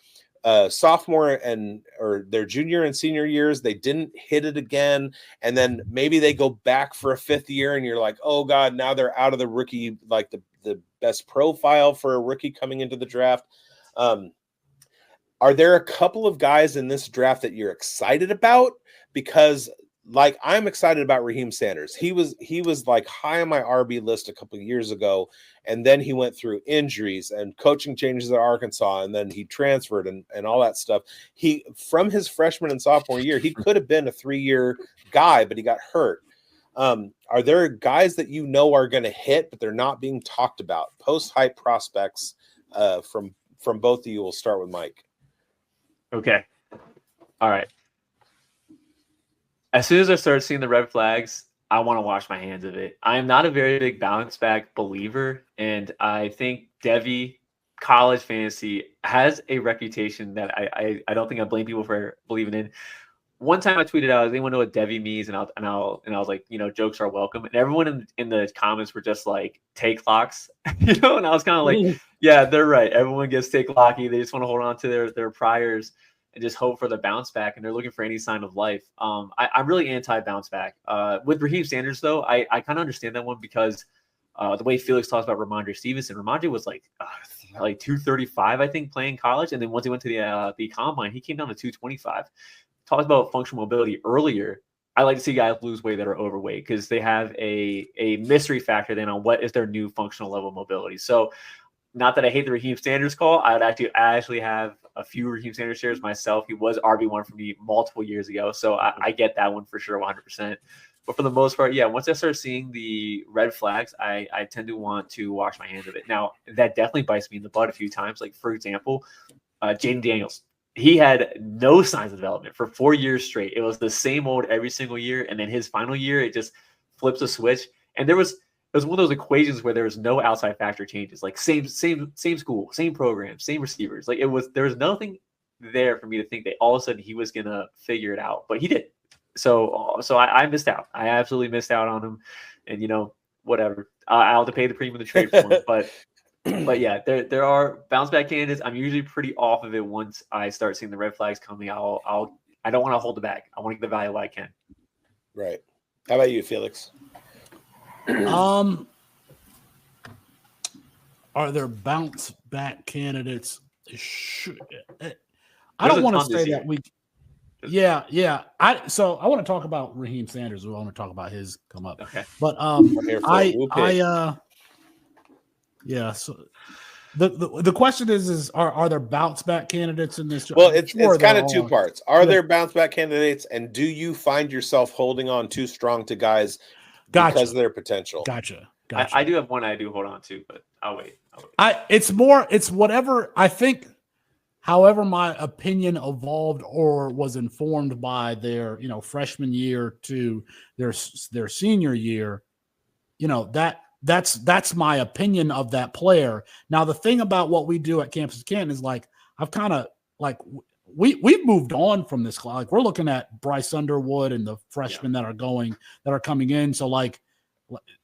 S2: sophomore or their junior and senior years, they didn't hit it again, and then maybe they go back for a 5th year and you're like, oh God, now they're out of the rookie, like the best profile for a rookie coming into the draft? Are there a couple of guys in this draft that you're excited about? Because like I'm excited about Raheem Sanders. He was like high on my RB list a couple of years ago, and then he went through injuries and coaching changes at Arkansas, and then he transferred and all that stuff. He, from his freshman and sophomore year, he could have been a 3-year guy, but he got hurt. Are there guys that you know are going to hit, but they're not being talked about? Post-hype prospects from both of you. We'll start with Mike.
S3: Okay. All right. As soon as I start seeing the red flags, I want to wash my hands of it. I am not a very big bounce back believer, and I think Devy college fantasy has a reputation that I don't think I blame people for believing in. One time I tweeted out, "Does anyone know what Devy means?" And I was like, jokes are welcome, and everyone in the comments were just like, "Take locks," And I was kind of like, "Yeah, they're right. Everyone gets take locky. They just want to hold on to their priors and just hope for the bounce back, and they're looking for any sign of life." I'm really anti bounce back. With Raheem Sanders, though, I kind of understand that one because the way Felix talks about Ramondre Stevenson, Ramondre was like 235, I think, playing college, and then once he went to the combine, he came down to 225. Talked about functional mobility earlier. I like to see guys lose weight that are overweight because they have a mystery factor then on what is their new functional level of mobility. So, not that I hate the Raheem Sanders call. I would actually have a few Raheem Sanders shares myself. He was RB1 for me multiple years ago, so I get that one for sure, 100%. But for the most part, yeah, once I start seeing the red flags, I tend to want to wash my hands of it. Now, that definitely bites me in the butt a few times. Like, for example, Jaden Daniels. He had no signs of development for 4 years straight. It was the same old every single year, and then his final year, it just flips a switch. And it was one of those equations where there was no outside factor changes, like same school, same program, same receivers. Like there was nothing there for me to think that all of a sudden he was gonna figure it out, but he did. So I missed out. I absolutely missed out on him, and whatever. I'll have to pay the premium to trade for him, but yeah, there are bounce back candidates. I'm usually pretty off of it once I start seeing the red flags coming. I don't want to hold it back. I want to get the value I can.
S2: Right. How about you, Felix?
S1: Are there bounce back candidates? I don't want to say that we. Yeah. I want to talk about Raheem Sanders. We want to talk about his come up.
S3: Okay.
S1: But yeah. So the question is are there bounce back candidates in this?
S2: Well, it's kind of two parts. Are there bounce back candidates, and do you find yourself holding on too strong to guys because of their potential?
S1: Gotcha.
S3: I do have one I do hold on to, but I'll wait.
S1: It's whatever I think. However, my opinion evolved or was informed by their freshman year to their senior year. That's my opinion of that player. Now, the thing about what we do at Campus Canton is like I've kind of like we've moved on from this. Like we're looking at Bryce Underwood and the freshmen that are coming in. So like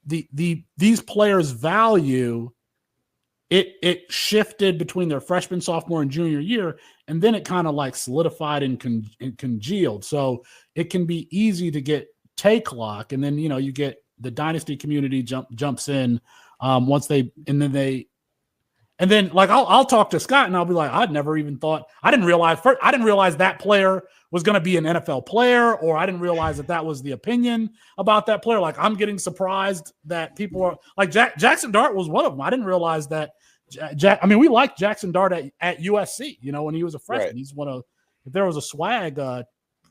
S1: these players' value, it shifted between their freshman, sophomore, and junior year, and then it kind of like solidified and congealed. So it can be easy to get take lock, and then you get the dynasty community jumps in once they And then like I'll talk to Scott and I'll be like, I didn't realize that player was going to be an NFL player, or I didn't realize that was the opinion about that player. Like I'm getting surprised that people are like Jackson Dart was one of them. I didn't realize that we liked Jackson Dart at USC, when he was a freshman. Right. He's if there was a swag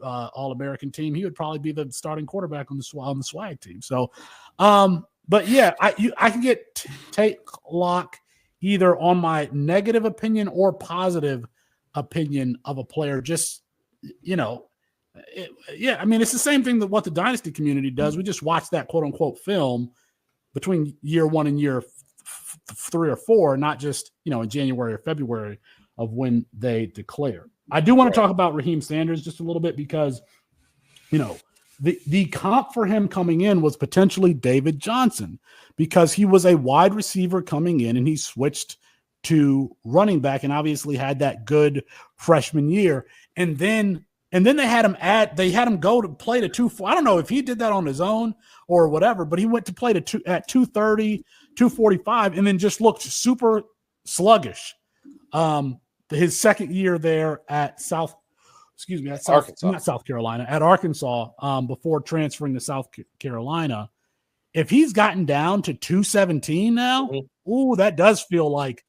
S1: All-American team, he would probably be the starting quarterback on the swag team. So, but yeah, I can get take lock either on my negative opinion or positive opinion of a player. Just, it's the same thing that what the Dynasty community does. We just watch that quote unquote film between year 1 and year 3 or 4, not just, in January or February of when they declare. I do want to talk about Raheem Sanders just a little bit because, the comp for him coming in was potentially David Johnson because he was a wide receiver coming in and he switched to running back and obviously had that good freshman year. And then they had him go to play to 240. I don't know if he did that on his own or whatever, but he went to play at 230, 245, and then just looked super sluggish. His second year there at Arkansas, before transferring to South Carolina. If he's gotten down to 217 now, that does feel like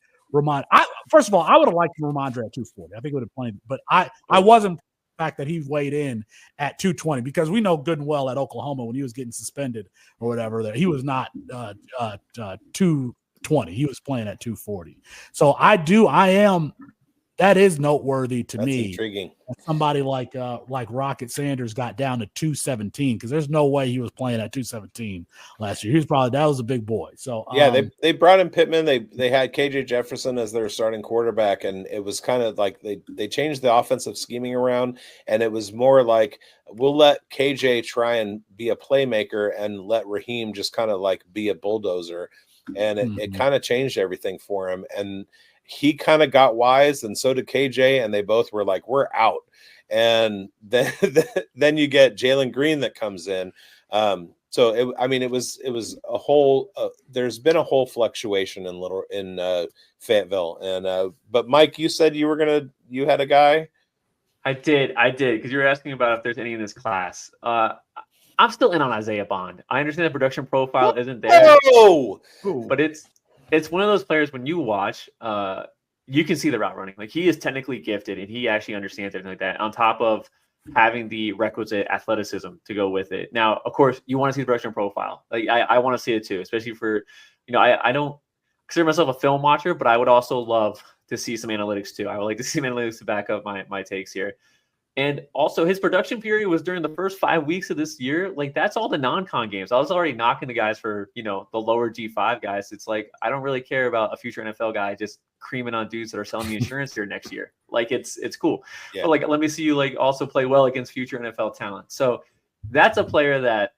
S1: first of all, I would have liked Ramondre at 240. I think it would have played, but I wasn't the fact that he weighed in at 220 because we know good and well at Oklahoma when he was getting suspended or whatever that he was not 220. He was playing at 240. So that is noteworthy to me.
S2: Intriguing.
S1: Somebody like Rocket Sanders got down to 217 because there's no way he was playing at 217 last year. That was a big boy. So
S2: they brought in Pittman. They had KJ Jefferson as their starting quarterback, and it was kind of like they changed the offensive scheming around, and it was more like we'll let KJ try and be a playmaker and let Raheem just kind of like be a bulldozer, and it kind of changed everything for him. And he kind of got wise, and so did KJ, and they both were like, we're out. And then you get Jalen Green that comes in. So it was a whole. There's been a whole fluctuation in Fayetteville, and but Mike, you said you had a guy.
S3: I did because you were asking about if there's any in this class. I'm still in on Isaiah Bond. I understand the production profile isn't there, but it's one of those players when you watch, you can see the route running. Like he is technically gifted and he actually understands everything like that. On top of having the requisite athleticism to go with it. Now, of course, you want to see the production profile. Like I want to see it too, especially for, I don't consider myself a film watcher, but I would also love to see some analytics too. I would like to see some analytics to back up my takes here. And also his production period was during the first 5 weeks of this year. Like that's all the non-con games. I was already knocking the guys for, the lower G5 guys. It's like, I don't really care about a future NFL guy just creaming on dudes that are selling me insurance here next year. Like it's cool. Yeah. But like, let me see you like also play well against future NFL talent. So that's a player that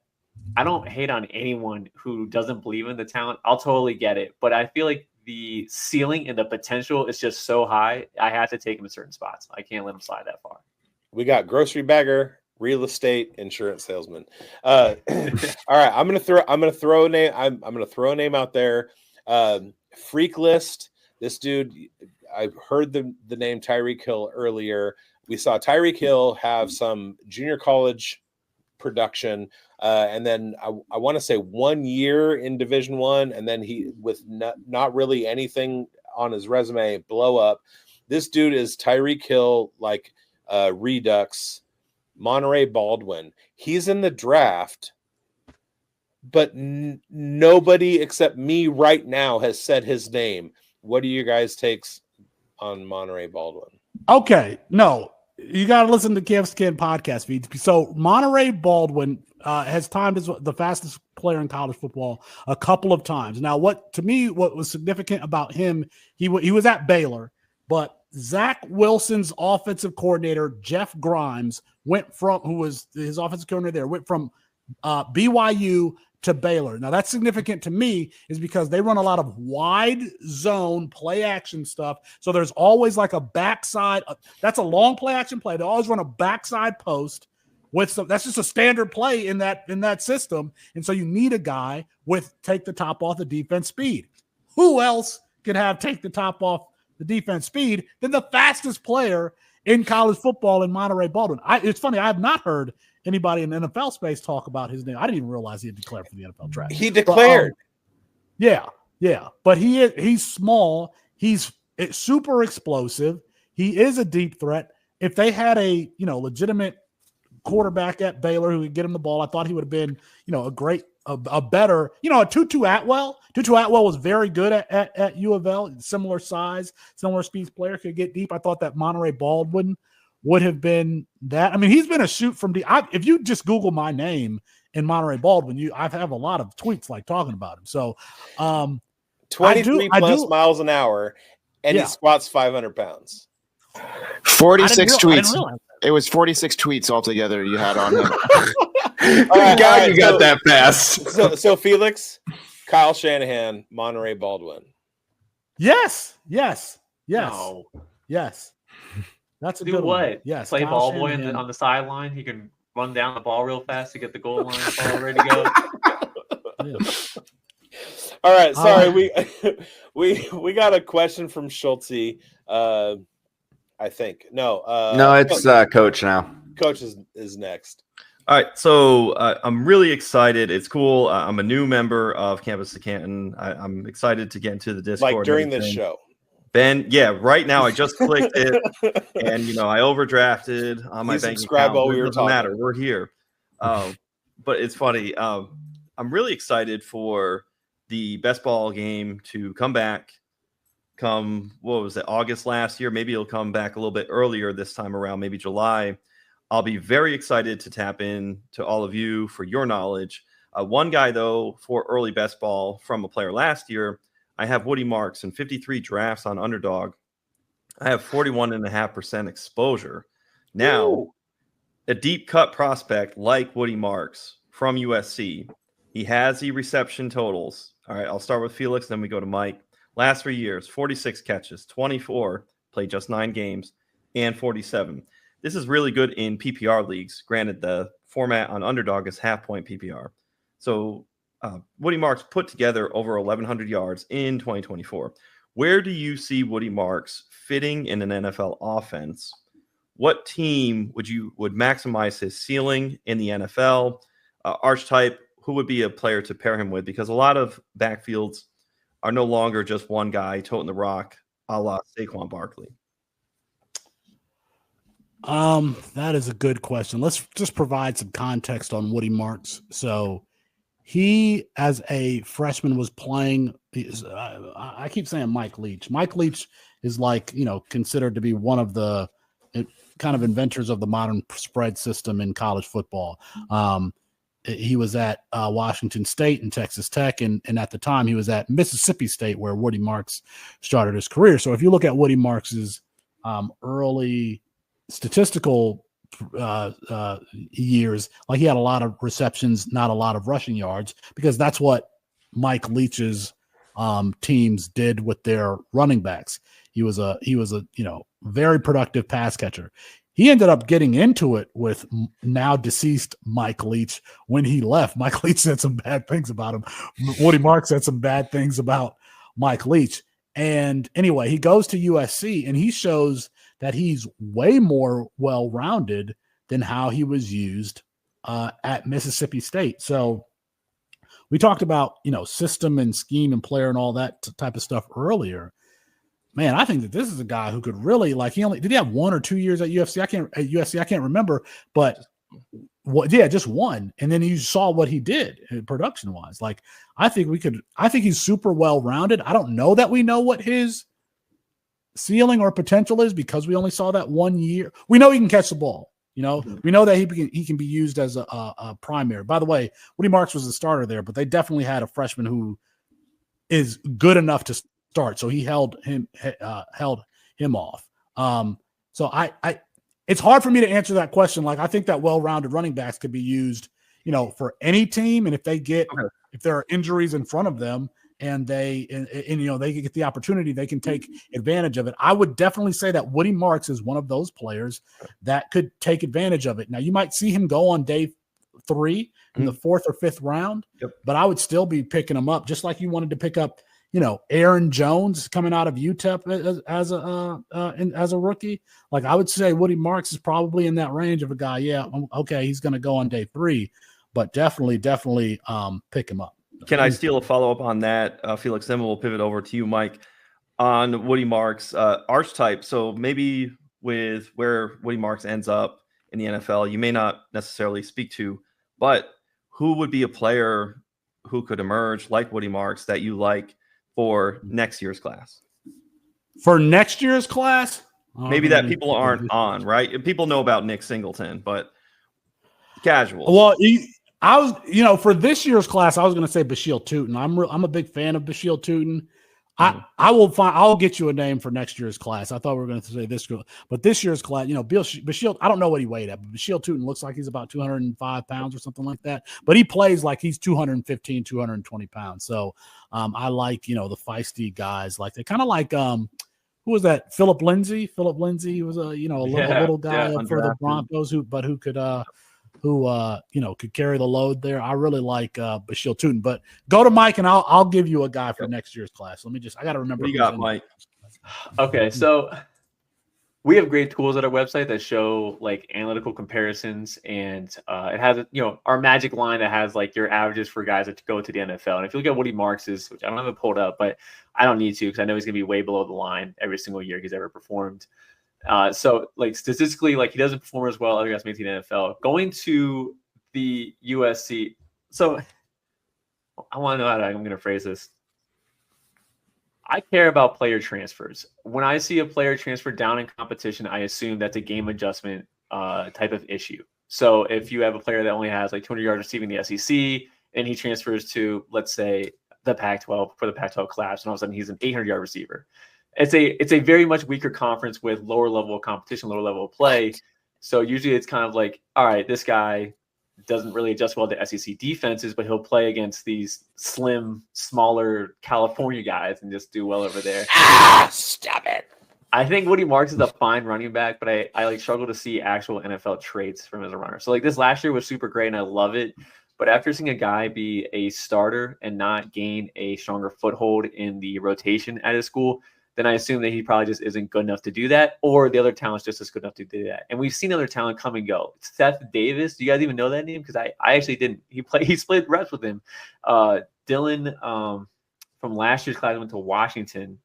S3: I don't hate on anyone who doesn't believe in the talent. I'll totally get it. But I feel like the ceiling and the potential is just so high. I have to take him in certain spots. I can't let him slide that far.
S2: We got grocery bagger, real estate, insurance salesman. All right, I'm gonna throw a name. I'm gonna throw a name out there. Freak list. This dude, I heard the name Tyreek Hill earlier. We saw Tyreek Hill have some junior college production, and then I want to say 1 year in Division I, and then he with not really anything on his resume blow up. This dude is Tyreek Hill like. Redux, Monterey Baldwin. He's in the draft, but nobody except me right now has said his name. What are you guys' takes on Monterey Baldwin?
S1: Okay, no, you got to listen to Cam's Skin podcast feed. So Monterey Baldwin has timed as the fastest player in college football a couple of times. Now, what was significant about him, he was at Baylor, but Zach Wilson's offensive coordinator, Jeff Grimes, who was his offensive coordinator there, went from BYU to Baylor. Now, that's significant to me is because they run a lot of wide zone play action stuff. So there's always like a backside. That's a long play action play. They always run a backside post with some. That's just a standard play in that system. And so you need a guy with take the top off the defense speed. Who else could take the top off the defense speed than the fastest player in college football in Monterey Baldwin. It's funny, I have not heard anybody in the NFL space talk about his name. I didn't even realize he had declared for the NFL draft.
S2: He declared.
S1: But, yeah. But he's small. He's super explosive. He is a deep threat. If they had a legitimate quarterback at Baylor who could get him the ball, I thought he would have been a better a Tutu Atwell. Tutu Atwell was very good at U of L, similar size, similar speed player, could get deep. I thought that Monterey Baldwin would have been that. I mean, he's been a shoot from deep. If you just Google my name in Monterey Baldwin, I have a lot of tweets talking about him. So
S2: 23 plus miles an hour, and he squats 500 pounds.
S4: 46 tweets. It was 46 tweets altogether you had on him.
S5: God, you got that fast.
S2: So Felix, Kyle Shanahan, Monterey Baldwin.
S1: Yes.
S3: No.
S1: Yes. That's a
S3: Do
S1: good
S3: what?
S1: one. Yes.
S3: Play
S1: Kyle
S3: ball boy
S1: Shanahan.
S3: on the sideline. He can run down the ball real fast to get the goal line ball ready to go.
S1: Yeah.
S2: All right. Sorry, we got a question from Schultzy. I think no.
S5: No, it's Coach now.
S2: Coach is next.
S6: All right, so I'm really excited. It's cool. I'm a new member of Campus to Canton. I'm excited to get into the Discord.
S2: Like during this show.
S6: Ben, right now I just clicked it, and I overdrafted on my bank account.
S2: While we were
S6: doesn't matter. We're here. But it's funny. I'm really excited for the best ball game to come back. Come, what was it, August last year? Maybe it'll come back a little bit earlier this time around, maybe July. I'll be very excited to tap in to all of you for your knowledge. One guy, though, for early best ball from a player last year, I have Woody Marks in 53 drafts on Underdog. I have 41.5% exposure. Now,
S2: Ooh.
S6: A deep cut prospect like Woody Marks from USC, he has the reception totals. All right, I'll start with Felix, then we go to Mike. Last 3 years, 46 catches, 24, played just 9 games, and 47. This is really good in PPR leagues. Granted, the format on Underdog is half-point PPR. So Woody Marks put together over 1,100 yards in 2024. Where do you see Woody Marks fitting in an NFL offense? What team would maximize his ceiling in the NFL? Archetype, who would be a player to pair him with? Because a lot of backfields are no longer just one guy toting the rock, a la Saquon Barkley.
S1: That is a good question. Let's just provide some context on Woody Marks. So he, as a freshman, was playing. I keep saying Mike Leach. Mike Leach is considered to be one of the kind of inventors of the modern spread system in college football. He was at Washington State and Texas Tech, and at the time he was at Mississippi State, where Woody Marks started his career. So if you look at Woody Marks's early statistical years, he had a lot of receptions, not a lot of rushing yards, because that's what Mike Leach's teams did with their running backs. He was a very productive pass catcher. He ended up getting into it with now deceased Mike Leach when he left. Mike Leach said some bad things about him. Woody Marks said some bad things about Mike Leach. And anyway, he goes to USC and he shows that he's way more well-rounded than how he was used at Mississippi State. So we talked about, system and scheme and player and all that type of stuff earlier. Man, I think that this is a guy who could really did he have 1 or 2 years at USC? I can't remember, but just one. And then you saw what he did production wise. I think he's super well rounded. I don't know that we know what his ceiling or potential is because we only saw that 1 year. We know he can catch the ball. We know that he can be used as a primary. By the way, Woody Marks was the starter there, but they definitely had a freshman who is good enough to start, so he held him off. So it's hard for me to answer that question. I think that well-rounded running backs could be used, for any team, and if there are injuries in front of them and they get the opportunity, they can take advantage of it. I would definitely say that Woody Marks is one of those players that could take advantage of it. Now, you might see him go on day 3 in the 4th or 5th round, but I would still be picking him up, just like you wanted to pick up Aaron Jones coming out of UTEP as a rookie. Like I would say Woody Marks is probably in that range of a guy. Yeah, okay, he's going to go on day 3, but definitely pick him up.
S6: Can I steal a follow-up on that, Felix? Then we'll pivot over to you, Mike, on Woody Marks' archetype. So maybe with where Woody Marks ends up in the NFL, you may not necessarily speak to, but who would be a player who could emerge like Woody Marks that you like for next year's class?
S1: For next year's class?
S6: Maybe that people aren't on, right? People know about Nick Singleton, but casual.
S1: Well, I was, for this year's class, I was going to say Bashil Tootin. I'm a big fan of Bashil Tootin. I'll get you a name for next year's class. I thought we were going to say this group, but this year's class, Bashil, I don't know what he weighed at, but Bashil Tootin looks like he's about 205 pounds or something like that, but he plays like he's 215, 220 pounds. So I like, the feisty guys. Like they kind of like, who was that? Philip Lindsay. Philip Lindsay was a little guy for the Broncos who could carry the load there. I really like Bashil Tootin, but go to Mike and I'll give you a guy for next year's class. I got to remember.
S6: What you got, Mike?
S3: Okay, so we have great tools at our website that show like analytical comparisons, and it has our magic line that has like your averages for guys that go to the NFL. And if you look at Woody Marks's, which I don't have it pulled up, but I don't need to because I know he's gonna be way below the line every single year he's ever performed. So like statistically, like he doesn't perform as well other guys make the NFL. Going to the USC, so I want to know how I'm going to phrase this. I care about player transfers. When I see a player transfer down in competition, I assume that's a game adjustment type of issue. So if you have a player that only has like 200 yards receiving the SEC and he transfers to, let's say, the Pac-12 for the Pac-12 class, and all of a sudden he's an 800-yard receiver. It's a very much weaker conference with lower level of competition, lower level of play. So usually it's kind of like, all right, this guy doesn't really adjust well to SEC defenses, but he'll play against these slim, smaller California guys and just do well over there.
S2: Stop it.
S3: I think Woody Marks is a fine running back, but I like struggle to see actual NFL traits from him as a runner. So like this last year was super great and I love it. But after seeing a guy be a starter and not gain a stronger foothold in the rotation at his school, then I assume that he probably just isn't good enough to do that, or the other talent's just as good enough to do that. And we've seen other talent come and go. Seth Davis, do you guys even know that name? Because I actually didn't. He split reps with him. Dylan from last year's class went to Washington.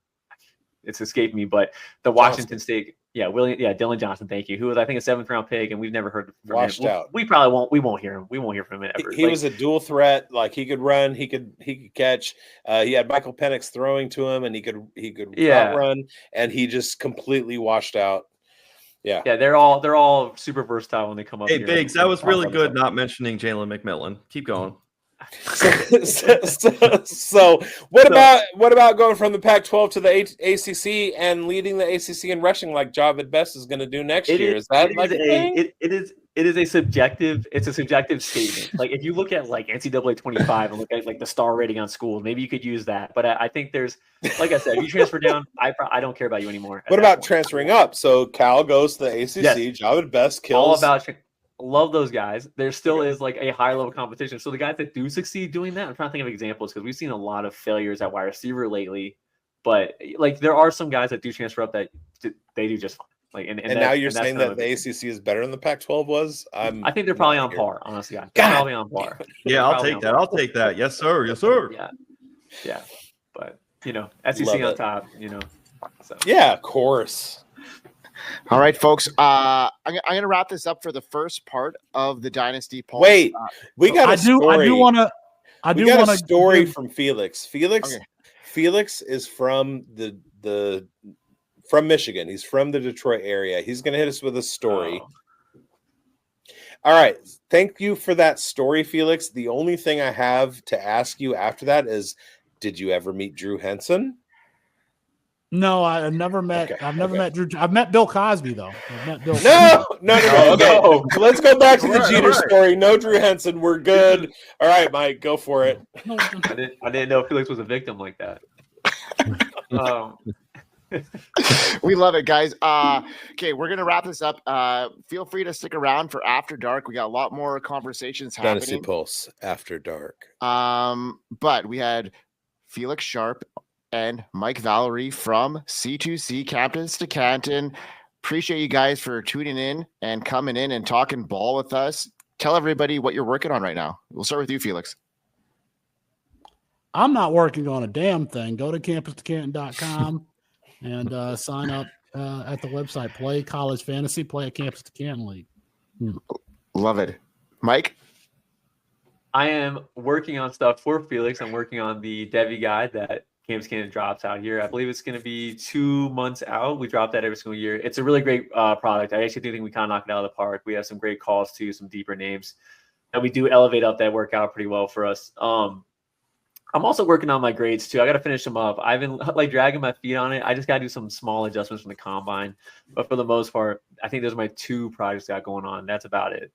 S3: It's escaped me, but the Washington State, Dylan Johnson, thank you, who was I think a 7th round pick, and we've never heard from
S2: Washed
S3: him.
S2: out.
S3: We probably won't. We won't hear him. We won't hear from him ever.
S2: He was a dual threat. Like he could run, he could catch. He had Michael Penix throwing to him, and he could outrun, and he just completely washed out. Yeah,
S3: they're all super versatile when they come up.
S6: Hey,
S3: here.
S6: Biggs, that was really good. Not mentioning Jalen McMillan. Keep going.
S2: So what about going from the Pac-12 to the ACC and leading the ACC in rushing like Javid Best is going to do next year? Is that like a thing?
S3: It is a subjective. It's a subjective statement. Like if you look at like NCAA 25 and look at like the star rating on schools, maybe you could use that. But I think there's, like I said, if you transfer down, I don't care about you anymore.
S2: What about transferring up? So Cal goes to the ACC. Yes. Javid Best kills.
S3: All about. Love those guys. There still is like a high level competition. So the guys that do succeed doing that, I'm trying to think of examples because we've seen a lot of failures at wide receiver lately. But like there are some guys that do transfer up that they do just fine. Like and
S2: now you're saying that the ACC is better than the Pac-12 was?
S3: I think they're probably on par. Honestly, they're probably on par.
S6: Yeah, I'll take that. I'll take that. Yes, sir. Yes, sir.
S3: Yeah. But SEC on top. So
S2: yeah, of course.
S4: All right, folks. I'm going to wrap this up for the first part of the Dynasty Pulse.
S2: Wait, we got a story.
S1: I do want a
S2: story from Felix. Felix is from from Michigan. He's from the Detroit area. He's going to hit us with a story. All right. Thank you for that story, Felix. The only thing I have to ask you after that is, did you ever meet Drew Henson?
S1: No, I've never met. Okay, I've never met Drew. I've met Bill Cosby though.
S2: No. Okay, let's go back to the Jeter story. No Drew Henson. We're good. All right, Mike, go for it.
S3: I didn't know Felix was a victim like that.
S4: We love it, guys. Okay, we're gonna wrap this up. Feel free to stick around for After Dark. We got a lot more conversations happening.
S2: Dynasty Pulse After Dark.
S4: But we had Felix Sharpe and Mike Vallerie from C2C Campus to Canton. Appreciate you guys for tuning in and coming in and talking ball with us. Tell everybody what you're working on right now. We'll start with you, Felix.
S1: I'm not working on a damn thing. Go to campustocanton.com and sign up at the website. Play college fantasy, play a Campus to Canton League.
S4: Love it. Mike?
S3: I am working on stuff for Felix. I'm working on the Devi guide that Campus Canton drops out here. I believe it's going to be 2 months out. We drop that every single year. It's a really great product. I actually do think we kind of knocked it out of the park. We have some great calls too, some deeper names, and we do elevate up that workout pretty well for us. I'm also working on my grades too. I got to finish them up. I've been like dragging my feet on it. I just got to do some small adjustments from the combine, but for the most part, I think those are my 2 projects I got going on. That's about it.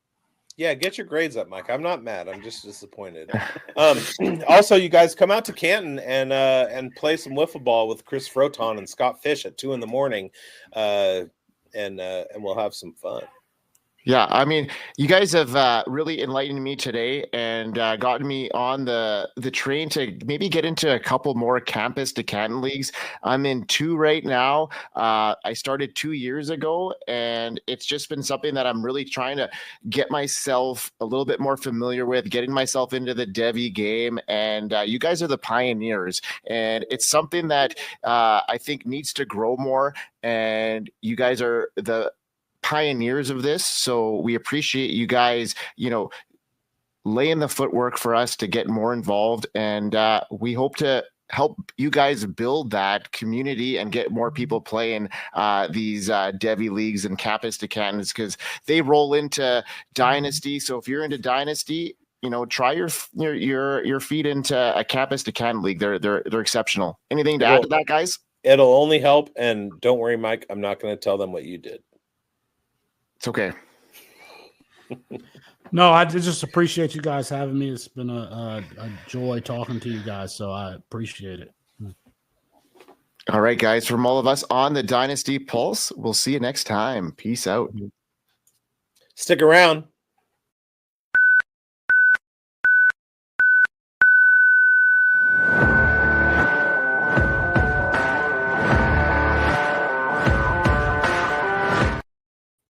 S2: Yeah, get your grades up, Mike. I'm not mad. I'm just disappointed. Also, you guys come out to Canton and play some wiffle ball with Chris Froton and Scott Fish at 2 a.m, and we'll have some fun.
S4: Yeah, I mean, you guys have really enlightened me today and gotten me on the train to maybe get into a couple more Campus to Canton leagues. I'm in 2 right now. I started 2 years ago, and it's just been something that I'm really trying to get myself a little bit more familiar with, getting myself into the Devi game. And you guys are the pioneers, and it's something that I think needs to grow more. And you guys are the pioneers of this, so we appreciate you guys, laying the footwork for us to get more involved, and we hope to help you guys build that community and get more people playing these Devi leagues and Campus to Cantons, because they roll into Dynasty. So if you're into Dynasty, try your feet into a Campus to Canton league. They're exceptional. Anything to add to that, guys?
S2: It'll only help, and don't worry, Mike, I'm not going to tell them what you did.
S4: It's okay.
S1: No, I just appreciate you guys having me. It's been a joy talking to you guys, so I appreciate it.
S4: All right, guys, from all of us on the Dynasty Pulse, we'll see you next time. Peace out.
S2: Stick around.